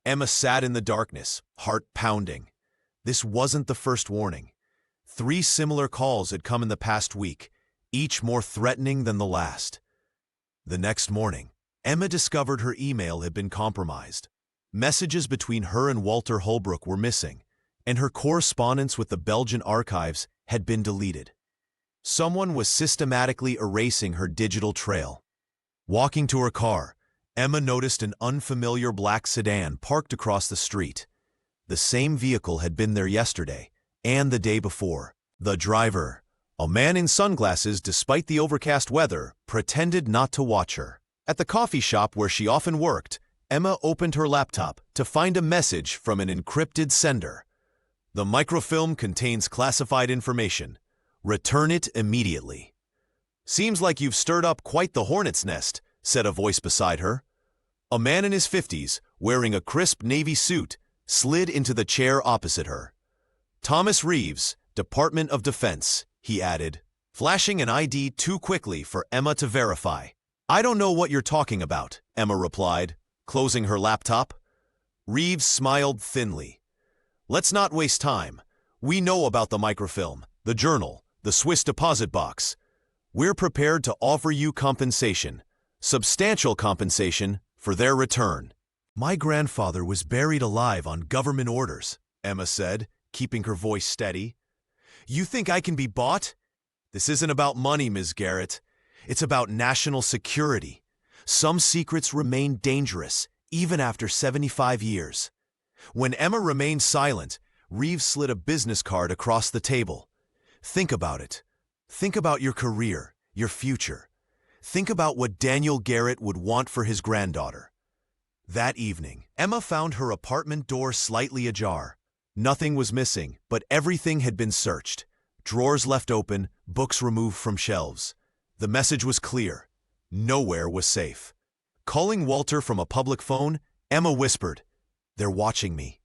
Emma sat in the darkness, heart pounding. This wasn't the first warning. 3 similar calls had come in the past week, each more threatening than the last. The next morning, Emma discovered her email had been compromised. Messages between her and Walter Holbrook were missing, and her correspondence with the Belgian archives had been deleted. Someone was systematically erasing her digital trail. Walking to her car, Emma noticed an unfamiliar black sedan parked across the street. The same vehicle had been there yesterday, and the day before. The driver, a man in sunglasses despite the overcast weather, pretended not to watch her. At the coffee shop where she often worked, Emma opened her laptop to find a message from an encrypted sender. "The microfilm contains classified information. Return it immediately." "Seems like you've stirred up quite the hornet's nest," said a voice beside her. A man in his 50s, wearing a crisp navy suit, slid into the chair opposite her. "Thomas Reeves, Department of Defense," he added, flashing an ID too quickly for Emma to verify. "I don't know what you're talking about," Emma replied, closing her laptop. Reeves smiled thinly. "Let's not waste time. We know about the microfilm, the journal, the Swiss deposit box. We're prepared to offer you compensation, substantial compensation, for their return." "My grandfather was buried alive on government orders," Emma said, keeping her voice steady. "You think I can be bought? This isn't about money, Ms. Garrett. It's about national security. Some secrets remain dangerous, even after 75 years. When Emma remained silent, Reeves slid a business card across the table. "Think about it. Think about your career, your future. Think about what Daniel Garrett would want for his granddaughter." That evening, Emma found her apartment door slightly ajar. Nothing was missing, but everything had been searched. Drawers left open, books removed from shelves. The message was clear. Nowhere was safe. Calling Walter from a public phone, Emma whispered, "They're watching me."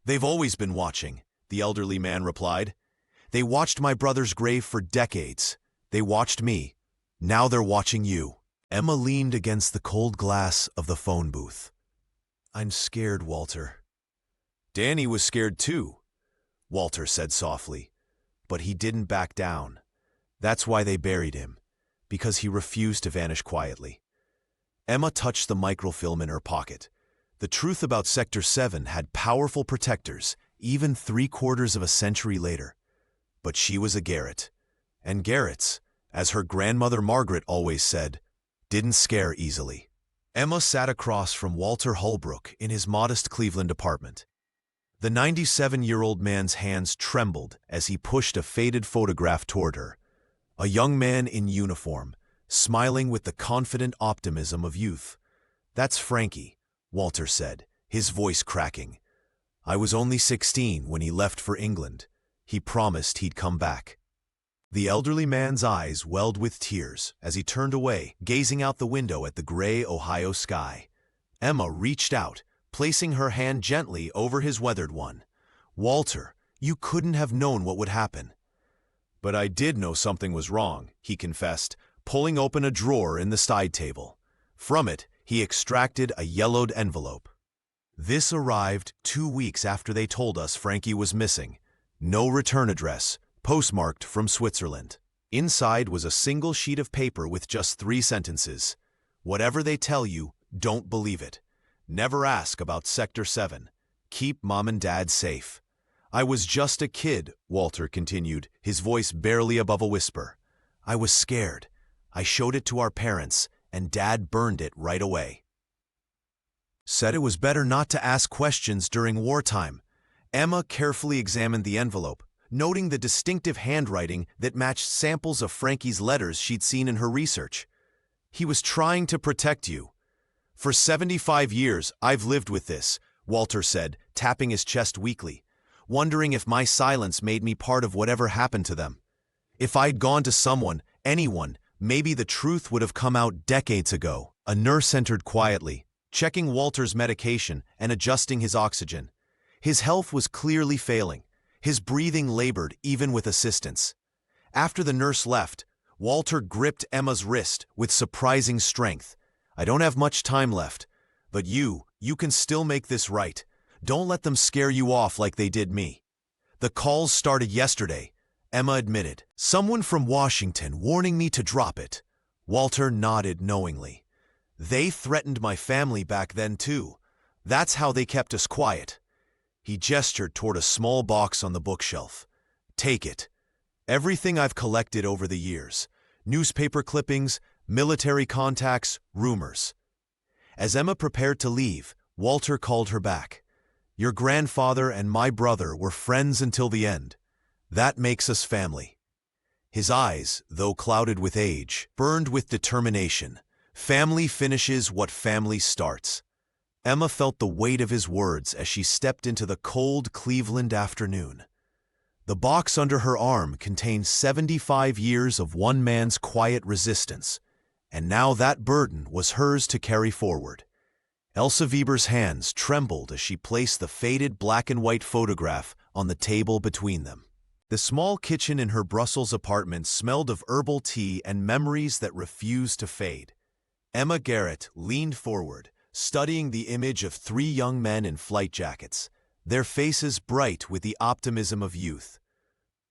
"They've always been watching," the elderly man replied. "They watched my brother's grave for decades. They watched me. Now they're watching you." Emma leaned against the cold glass of the phone booth. "I'm scared, Walter." "Danny was scared too," Walter said softly. But he didn't back down. That's why they buried him, because he refused to vanish quietly. Emma touched the microfilm in her pocket. The truth about Sector 7 had powerful protectors, even 3/4 of a century later. But she was a Garrett. And Garretts, as her grandmother Margaret always said, didn't scare easily. Emma sat across from Walter Holbrook in his modest Cleveland apartment. The 97-year-old man's hands trembled as he pushed a faded photograph toward her. A young man in uniform, smiling with the confident optimism of youth. "That's Frankie," Walter said, his voice cracking. "I was only 16 when he left for England. He promised he'd come back. The elderly man's eyes welled with tears as he turned away, gazing out the window at the gray Ohio sky. Emma reached out, placing her hand gently over his weathered one. "Walter, you couldn't have known what would happen." "But I did know something was wrong," he confessed, pulling open a drawer in the side table. From it, he extracted a yellowed envelope. This arrived 2 weeks after they told us Frankie was missing. No return address, postmarked from Switzerland. Inside was a single sheet of paper with just 3 sentences. "Whatever they tell you, don't believe it. Never ask about Sector 7. Keep Mom and Dad safe." "I was just a kid," Walter continued, his voice barely above a whisper. "I was scared. I showed it to our parents, and Dad burned it right away. Said it was better not to ask questions during wartime." Emma carefully examined the envelope, noting the distinctive handwriting that matched samples of Frankie's letters she'd seen in her research. "He was trying to protect you." "For 75 years, I've lived with this," Walter said, tapping his chest weakly, "wondering if my silence made me part of whatever happened to them. If I'd gone to someone, anyone, maybe the truth would have come out decades ago." A nurse entered quietly, checking Walter's medication and adjusting his oxygen. His health was clearly failing. His breathing labored even with assistance. After the nurse left, Walter gripped Emma's wrist with surprising strength. "I don't have much time left, but you can still make this right. Don't let them scare you off like they did me." "The calls started yesterday," Emma admitted. "Someone from Washington warning me to drop it." Walter nodded knowingly. "They threatened my family back then too. That's how they kept us quiet." He gestured toward a small box on the bookshelf. "Take it. Everything I've collected over the years. Newspaper clippings, military contacts, rumors." As Emma prepared to leave, Walter called her back. "Your grandfather and my brother were friends until the end. That makes us family." His eyes, though clouded with age, burned with determination. Family finishes what family starts. Emma felt the weight of his words as she stepped into the cold Cleveland afternoon. The box under her arm contained 75 years of one man's quiet resistance, and now that burden was hers to carry forward. Elsa Weber's hands trembled as she placed the faded black-and-white photograph on the table between them. The small kitchen in her Brussels apartment smelled of herbal tea and memories that refused to fade. Emma Garrett leaned forward, studying the image of 3 young men in flight jackets, their faces bright with the optimism of youth.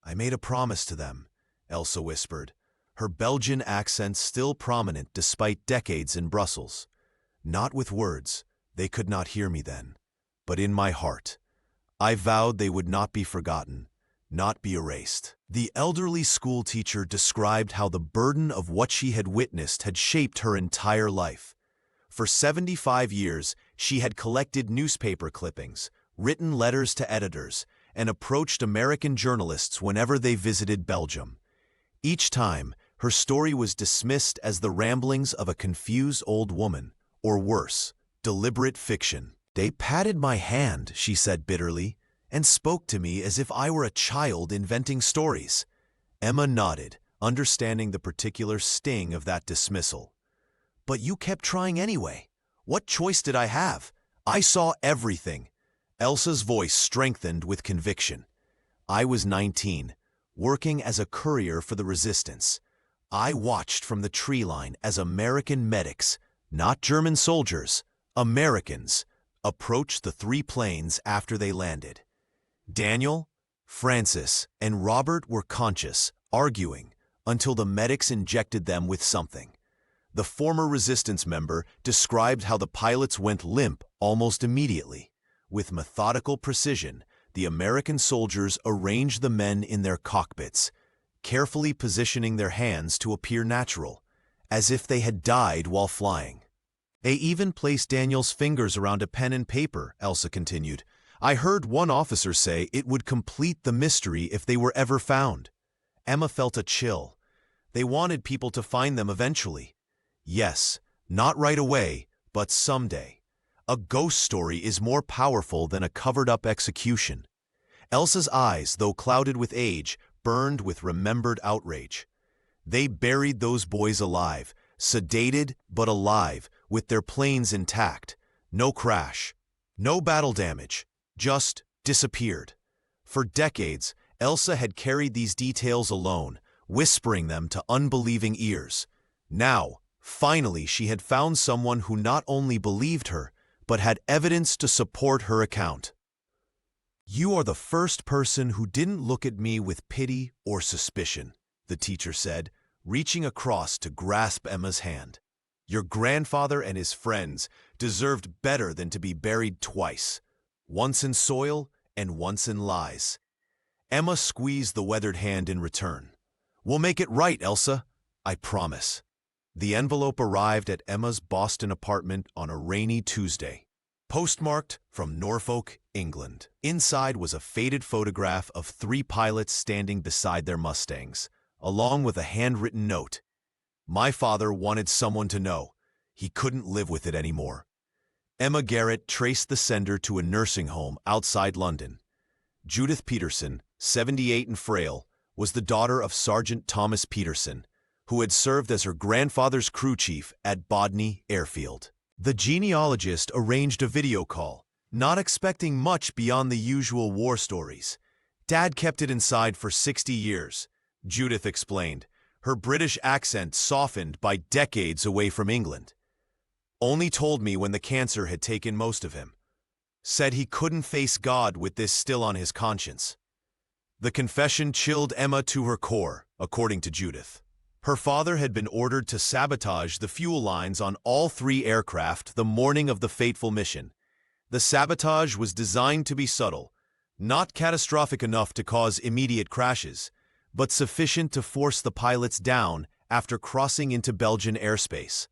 "I made a promise to them," Elsa whispered, her Belgian accent still prominent despite decades in Brussels. "Not with words, they could not hear me then, but in my heart. I vowed they would not be forgotten, not be erased." The elderly schoolteacher described how the burden of what she had witnessed had shaped her entire life. For 75 years, she had collected newspaper clippings, written letters to editors, and approached American journalists whenever they visited Belgium. Each time, her story was dismissed as the ramblings of a confused old woman, or worse, deliberate fiction. "They patted my hand," she said bitterly, "and spoke to me as if I were a child inventing stories." Emma nodded, understanding the particular sting of that dismissal. "But you kept trying anyway. What choice did I have? I saw everything." Elsa's voice strengthened with conviction. "I was 19, working as a courier for the resistance. I watched from the tree line as American medics, not German soldiers, Americans, approached the 3 planes after they landed. Daniel, Francis, and Robert were conscious, arguing, until the medics injected them with something. The former resistance member described how the pilots went limp almost immediately. With methodical precision, the American soldiers arranged the men in their cockpits, carefully positioning their hands to appear natural, as if they had died while flying. They even placed Daniel's fingers around a pen and paper," Elsa continued. "I heard one officer say it would complete the mystery if they were ever found." Emma felt a chill. They wanted people to find them eventually. Yes, not right away, but someday. A ghost story is more powerful than a covered-up execution. Elsa's eyes, though clouded with age, burned with remembered outrage. They buried those boys alive, sedated but alive, with their planes intact. No crash, no battle damage, just disappeared. For decades, Elsa had carried these details alone, whispering them to unbelieving ears. Now, finally, she had found someone who not only believed her, but had evidence to support her account. "You are the first person who didn't look at me with pity or suspicion," the teacher said, reaching across to grasp Emma's hand. "Your grandfather and his friends deserved better than to be buried twice, once in soil and once in lies." Emma squeezed the weathered hand in return. "We'll make it right, Elsa. I promise." The envelope arrived at Emma's Boston apartment on a rainy Tuesday, postmarked from Norfolk, England. Inside was a faded photograph of 3 pilots standing beside their Mustangs, along with a handwritten note. "My father wanted someone to know. He couldn't live with it anymore." Emma Garrett traced the sender to a nursing home outside London. Judith Peterson, 78 and frail, was the daughter of Sergeant Thomas Peterson, who had served as her grandfather's crew chief at Bodney Airfield. The genealogist arranged a video call, not expecting much beyond the usual war stories. "Dad kept it inside for 60 years, Judith explained, her British accent softened by decades away from England. "Only told me when the cancer had taken most of him. Said he couldn't face God with this still on his conscience." The confession chilled Emma to her core, according to Judith. Her father had been ordered to sabotage the fuel lines on all 3 aircraft the morning of the fateful mission. The sabotage was designed to be subtle, not catastrophic enough to cause immediate crashes, but sufficient to force the pilots down after crossing into Belgian airspace.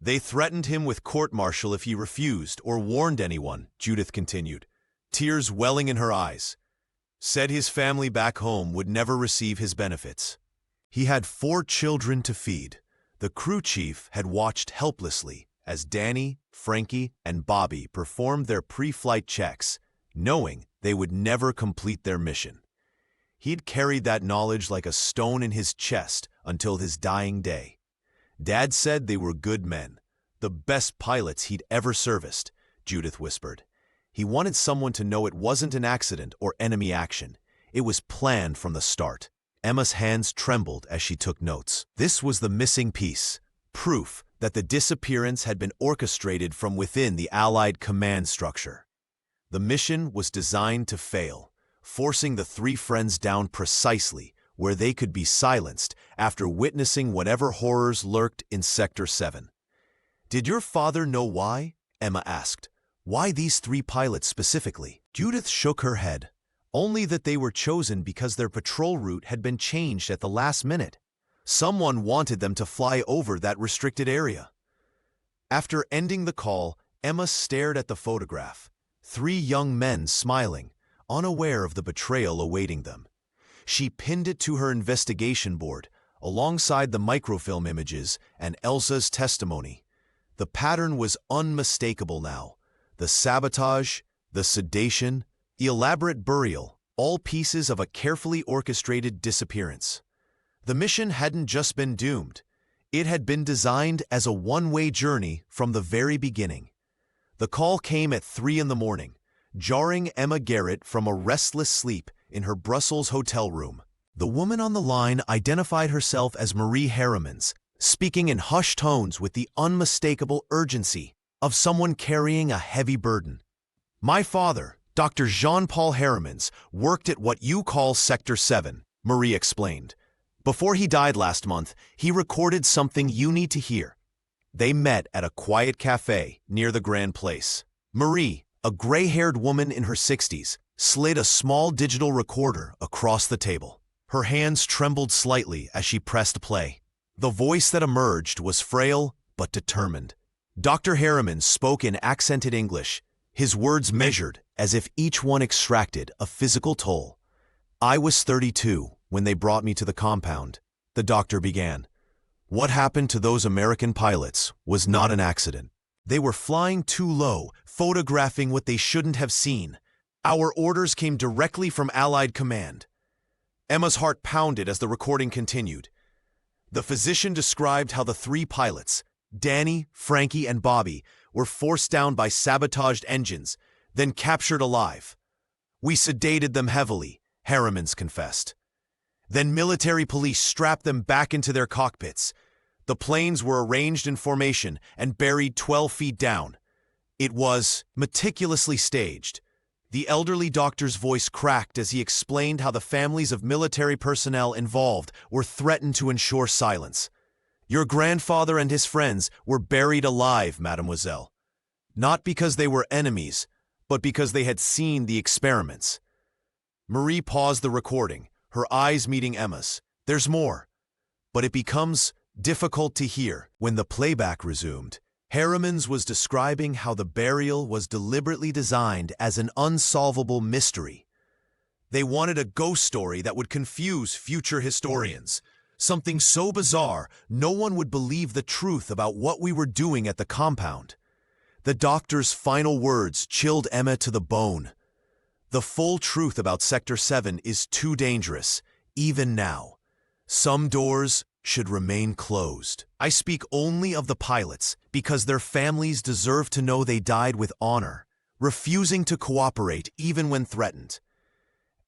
"They threatened him with court-martial if he refused or warned anyone," Judith continued, tears welling in her eyes. "Said his family back home would never receive his benefits. He had 4 children to feed." The crew chief had watched helplessly as Danny, Frankie, and Bobby performed their pre-flight checks, knowing they would never complete their mission. He'd carried that knowledge like a stone in his chest until his dying day. "Dad said they were good men, the best pilots he'd ever serviced," Judith whispered. "He wanted someone to know it wasn't an accident or enemy action. It was planned from the start." Emma's hands trembled as she took notes. This was the missing piece, proof that the disappearance had been orchestrated from within the Allied command structure. The mission was designed to fail, forcing the 3 friends down precisely where they could be silenced after witnessing whatever horrors lurked in Sector 7. "Did your father know why?" Emma asked. "Why these 3 pilots specifically?" Judith shook her head. "Only that they were chosen because their patrol route had been changed at the last minute. Someone wanted them to fly over that restricted area." After ending the call, Emma stared at the photograph. 3 young men smiling, unaware of the betrayal awaiting them. She pinned it to her investigation board, alongside the microfilm images and Elsa's testimony. The pattern was unmistakable now. The sabotage, the sedation, the elaborate burial, all pieces of a carefully orchestrated disappearance. The mission hadn't just been doomed. It had been designed as a one-way journey from the very beginning. The call came at 3 in the morning, jarring Emma Garrett from a restless sleep in her Brussels hotel room. The woman on the line identified herself as Marie Harrimans, speaking in hushed tones with the unmistakable urgency of someone carrying a heavy burden. "My father, Dr. Jean-Paul Harrimans, worked at what you call Sector 7, Marie explained. "Before he died last month, he recorded something you need to hear." They met at a quiet cafe near the Grand Place. Marie, a gray-haired woman in her 60s, slid a small digital recorder across the table. Her hands trembled slightly as she pressed play. The voice that emerged was frail but determined. Dr. Harriman spoke in accented English, his words measured as if each one extracted a physical toll. "I was 32 when they brought me to the compound," the doctor began. "What happened to those American pilots was not an accident. They were flying too low, photographing what they shouldn't have seen. Our orders came directly from Allied command. Emma's heart pounded as the recording continued. The physician described how the three pilots, Danny, Frankie, and Bobby, were forced down by sabotaged engines, then captured alive. We sedated them heavily, Harrimans confessed. Then military police strapped them back into their cockpits. The planes were arranged in formation and buried 12 feet down. It was meticulously staged. The elderly doctor's voice cracked as he explained how the families of military personnel involved were threatened to ensure silence. Your grandfather and his friends were buried alive, mademoiselle. Not because they were enemies, but because they had seen the experiments. Marie paused the recording, her eyes meeting Emma's. There's more. But it becomes difficult to hear. When the playback resumed, Harrimans was describing how the burial was deliberately designed as an unsolvable mystery. They wanted a ghost story that would confuse future historians. Something so bizarre, no one would believe the truth about what we were doing at the compound. The doctor's final words chilled Emma to the bone. The full truth about Sector 7 is too dangerous, even now. Some doors should remain closed. I speak only of the pilots because their families deserve to know they died with honor, refusing to cooperate even when threatened.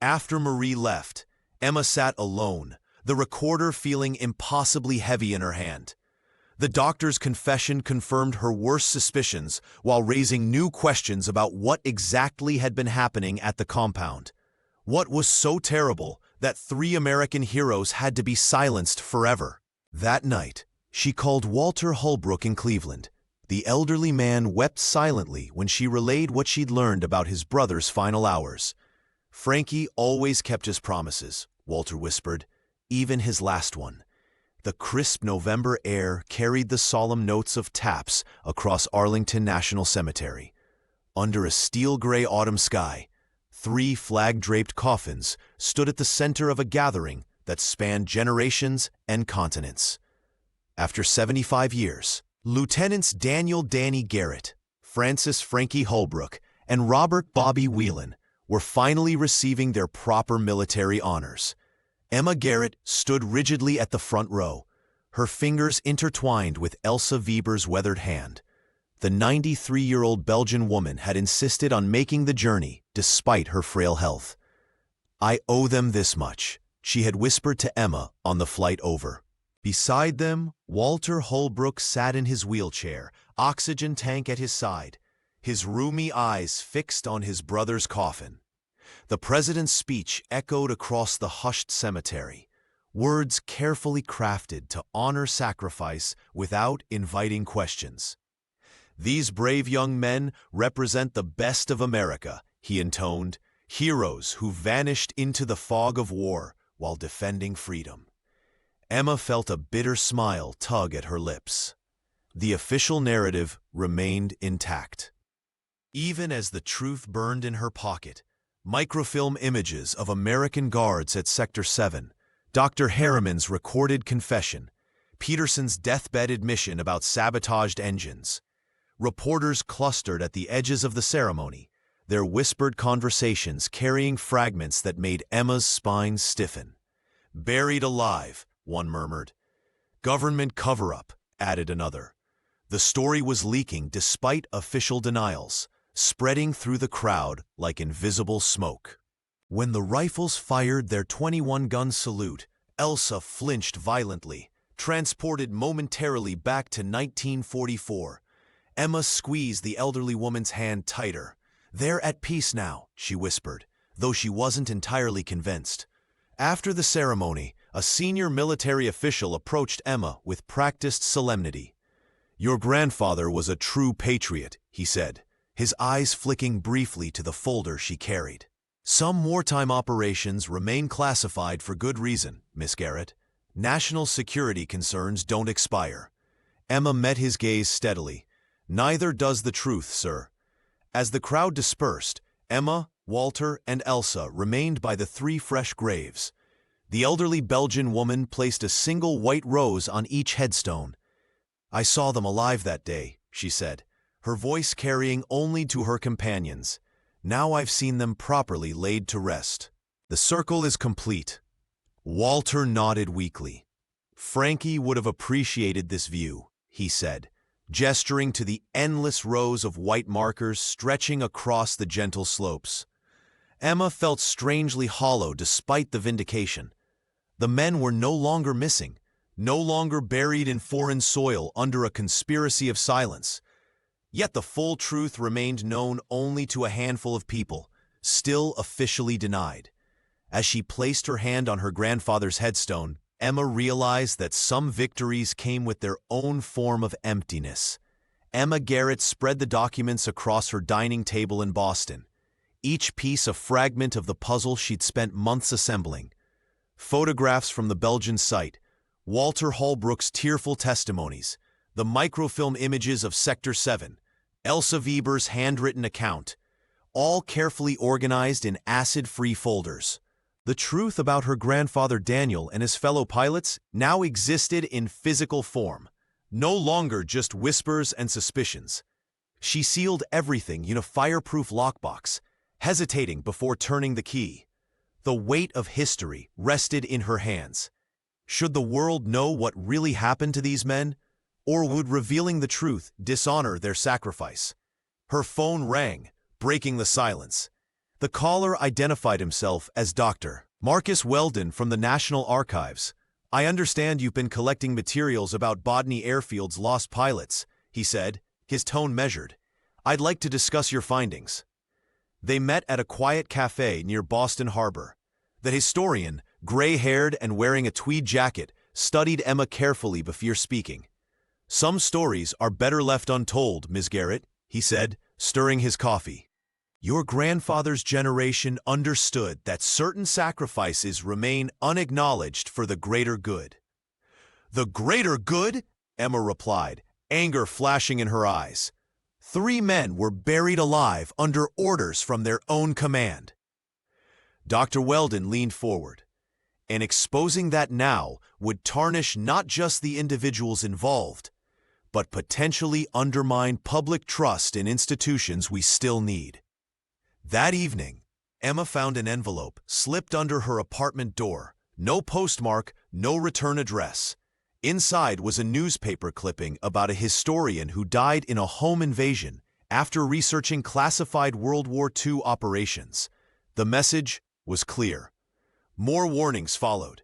After Marie left, Emma sat alone, the recorder feeling impossibly heavy in her hand. The doctor's confession confirmed her worst suspicions while raising new questions about what exactly had been happening at the compound. What was so terrible that 3 American heroes had to be silenced forever? That night, she called Walter Holbrook in Cleveland. The elderly man wept silently when she relayed what she'd learned about his brother's final hours. Frankie always kept his promises, Walter whispered, even his last one. The crisp November air carried the solemn notes of taps across Arlington National Cemetery. Under a steel-gray autumn sky, 3 flag-draped coffins stood at the center of a gathering that spanned generations and continents. After 75 years, Lieutenants Daniel Danny Garrett, Francis Frankie Holbrook, and Robert Bobby Whelan were finally receiving their proper military honors. Emma Garrett stood rigidly at the front row, her fingers intertwined with Elsa Weber's weathered hand. The 93-year-old Belgian woman had insisted on making the journey despite her frail health. I owe them this much, she had whispered to Emma on the flight over. Beside them, Walter Holbrook sat in his wheelchair, oxygen tank at his side, his rheumy eyes fixed on his brother's coffin. The president's speech echoed across the hushed cemetery, words carefully crafted to honor sacrifice without inviting questions. These brave young men represent the best of America, he intoned, heroes who vanished into the fog of war while defending freedom. Emma felt a bitter smile tug at her lips. The official narrative remained intact. Even as the truth burned in her pocket, microfilm images of American guards at Sector 7, Dr. Harriman's recorded confession, Peterson's deathbed admission about sabotaged engines. Reporters clustered at the edges of the ceremony, their whispered conversations carrying fragments that made Emma's spine stiffen. Buried alive, one murmured. Government cover-up, added another. The story was leaking despite official denials, spreading through the crowd like invisible smoke. When the rifles fired their 21-gun salute, Elsa flinched violently, transported momentarily back to 1944. Emma squeezed the elderly woman's hand tighter. They're at peace now, she whispered, though she wasn't entirely convinced. After the ceremony, a senior military official approached Emma with practiced solemnity. Your grandfather was a true patriot, he said, his eyes flicking briefly to the folder she carried. Some wartime operations remain classified for good reason, Miss Garrett. National security concerns don't expire. Emma met his gaze steadily. Neither does the truth, sir. As the crowd dispersed, Emma, Walter, and Elsa remained by the 3 fresh graves. The elderly Belgian woman placed a single white rose on each headstone. I saw them alive that day, she said, her voice carrying only to her companions. Now I've seen them properly laid to rest. The circle is complete. Walter nodded weakly. Frankie would have appreciated this view, he said, gesturing to the endless rows of white markers stretching across the gentle slopes. Emma felt strangely hollow despite the vindication. The men were no longer missing, no longer buried in foreign soil under a conspiracy of silence. Yet the full truth remained known only to a handful of people, still officially denied. As she placed her hand on her grandfather's headstone, Emma realized that some victories came with their own form of emptiness. Emma Garrett spread the documents across her dining table in Boston, each piece a fragment of the puzzle she'd spent months assembling. Photographs from the Belgian site, Walter Holbrook's tearful testimonies, the microfilm images of Sector 7, Elsa Weber's handwritten account, all carefully organized in acid-free folders. The truth about her grandfather Daniel and his fellow pilots now existed in physical form, no longer just whispers and suspicions. She sealed everything in a fireproof lockbox, hesitating before turning the key. The weight of history rested in her hands. Should the world know what really happened to these men, or would revealing the truth dishonor their sacrifice? Her phone rang, breaking the silence. The caller identified himself as Dr. Marcus Weldon from the National Archives. "I understand you've been collecting materials about Bodney Airfield's lost pilots," he said, his tone measured. "I'd like to discuss your findings." They met at a quiet cafe near Boston Harbor. The historian, gray-haired and wearing a tweed jacket, studied Emma carefully before speaking. "Some stories are better left untold, Ms. Garrett," he said, stirring his coffee. "Your grandfather's generation understood that certain sacrifices remain unacknowledged for the greater good." "The greater good?" Emma replied, anger flashing in her eyes. 3 men were buried alive under orders from their own command. Dr. Weldon leaned forward, and exposing that now would tarnish not just the individuals involved, but potentially undermine public trust in institutions we still need. That evening, Emma found an envelope slipped under her apartment door. No postmark, no return address. Inside was a newspaper clipping about a historian who died in a home invasion after researching classified World War II operations. The message was clear. More warnings followed.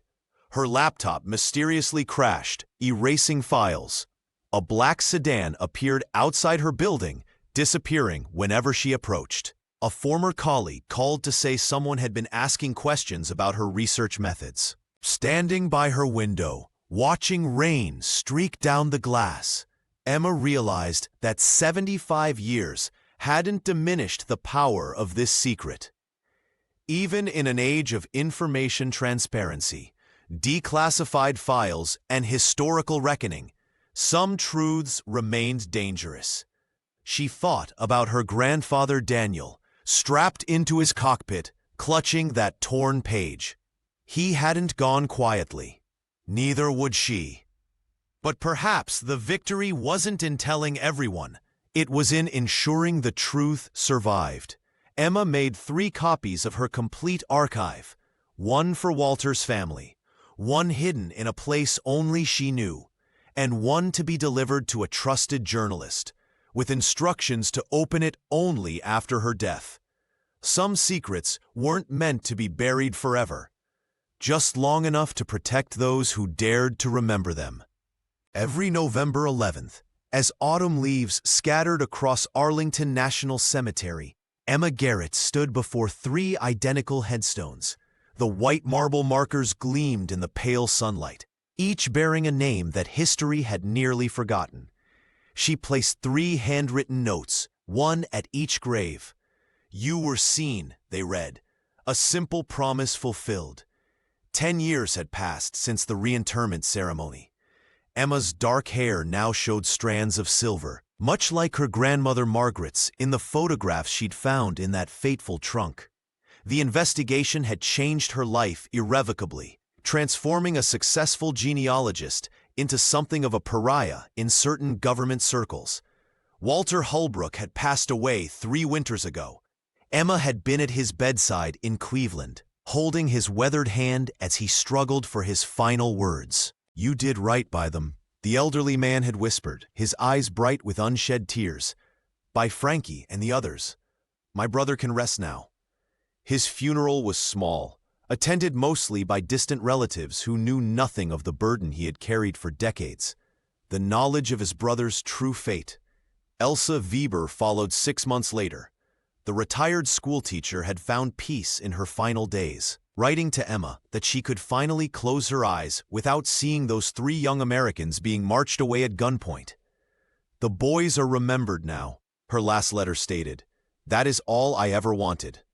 Her laptop mysteriously crashed, erasing files. A black sedan appeared outside her building, disappearing whenever she approached. A former colleague called to say someone had been asking questions about her research methods. Standing by her window, watching rain streak down the glass, Emma realized that 75 years hadn't diminished the power of this secret. Even in an age of information transparency, declassified files, and historical reckoning, some truths remained dangerous. She thought about her grandfather Daniel, strapped into his cockpit, clutching that torn page. He hadn't gone quietly. Neither would she. But perhaps the victory wasn't in telling everyone. It was in ensuring the truth survived. Emma made 3 copies of her complete archive, one for Walter's family, one hidden in a place only she knew, and one to be delivered to a trusted journalist, with instructions to open it only after her death. Some secrets weren't meant to be buried forever, just long enough to protect those who dared to remember them. Every November 11th, as autumn leaves scattered across Arlington National Cemetery, Emma Garrett stood before 3 identical headstones. The white marble markers gleamed in the pale sunlight, each bearing a name that history had nearly forgotten. She placed 3 handwritten notes, one at each grave. "You were seen," they read, a simple promise fulfilled. 10 years had passed since the reinterment ceremony. Emma's dark hair now showed strands of silver, much like her grandmother Margaret's in the photographs she'd found in that fateful trunk. The investigation had changed her life irrevocably, transforming a successful genealogist into something of a pariah in certain government circles. Walter Holbrook had passed away 3 winters ago, Emma had been at his bedside in Cleveland, holding his weathered hand as he struggled for his final words. "You did right by them," the elderly man had whispered, his eyes bright with unshed tears. "By Frankie and the others. My brother can rest now." His funeral was small, attended mostly by distant relatives who knew nothing of the burden he had carried for decades. The knowledge of his brother's true fate. Elsa Weber followed 6 months later. The retired schoolteacher had found peace in her final days, writing to Emma that she could finally close her eyes without seeing those 3 young Americans being marched away at gunpoint. "The boys are remembered now," her last letter stated. "That is all I ever wanted."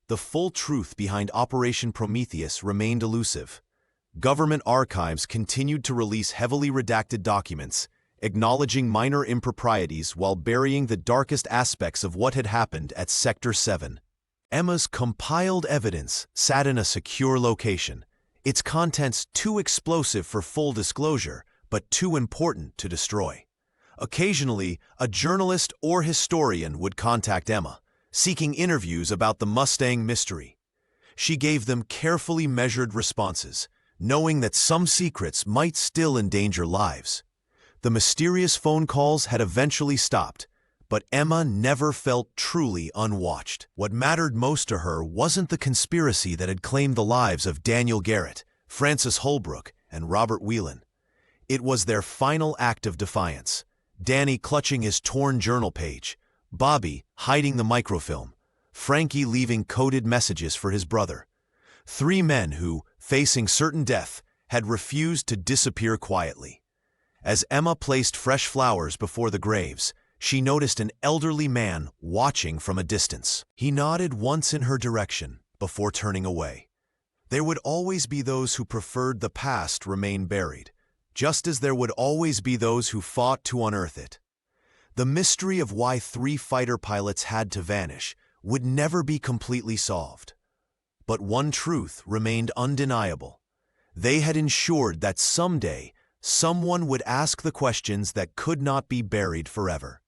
The full truth behind Operation Prometheus remained elusive. Government archives continued to release heavily redacted documents, acknowledging minor improprieties while burying the darkest aspects of what had happened at Sector 7. Emma's compiled evidence sat in a secure location, its contents too explosive for full disclosure, but too important to destroy. Occasionally, a journalist or historian would contact Emma, seeking interviews about the Mustang mystery. She gave them carefully measured responses, knowing that some secrets might still endanger lives. The mysterious phone calls had eventually stopped, but Emma never felt truly unwatched. What mattered most to her wasn't the conspiracy that had claimed the lives of Daniel Garrett, Francis Holbrook, and Robert Whelan. It was their final act of defiance. Danny clutching his torn journal page, Bobby hiding the microfilm, Frankie leaving coded messages for his brother. 3 men who, facing certain death, had refused to disappear quietly. As Emma placed fresh flowers before the graves, she noticed an elderly man watching from a distance. He nodded once in her direction before turning away. There would always be those who preferred the past remain buried, just as there would always be those who fought to unearth it. The mystery of why 3 fighter pilots had to vanish would never be completely solved. But one truth remained undeniable. They had ensured that someday, someone would ask the questions that could not be buried forever.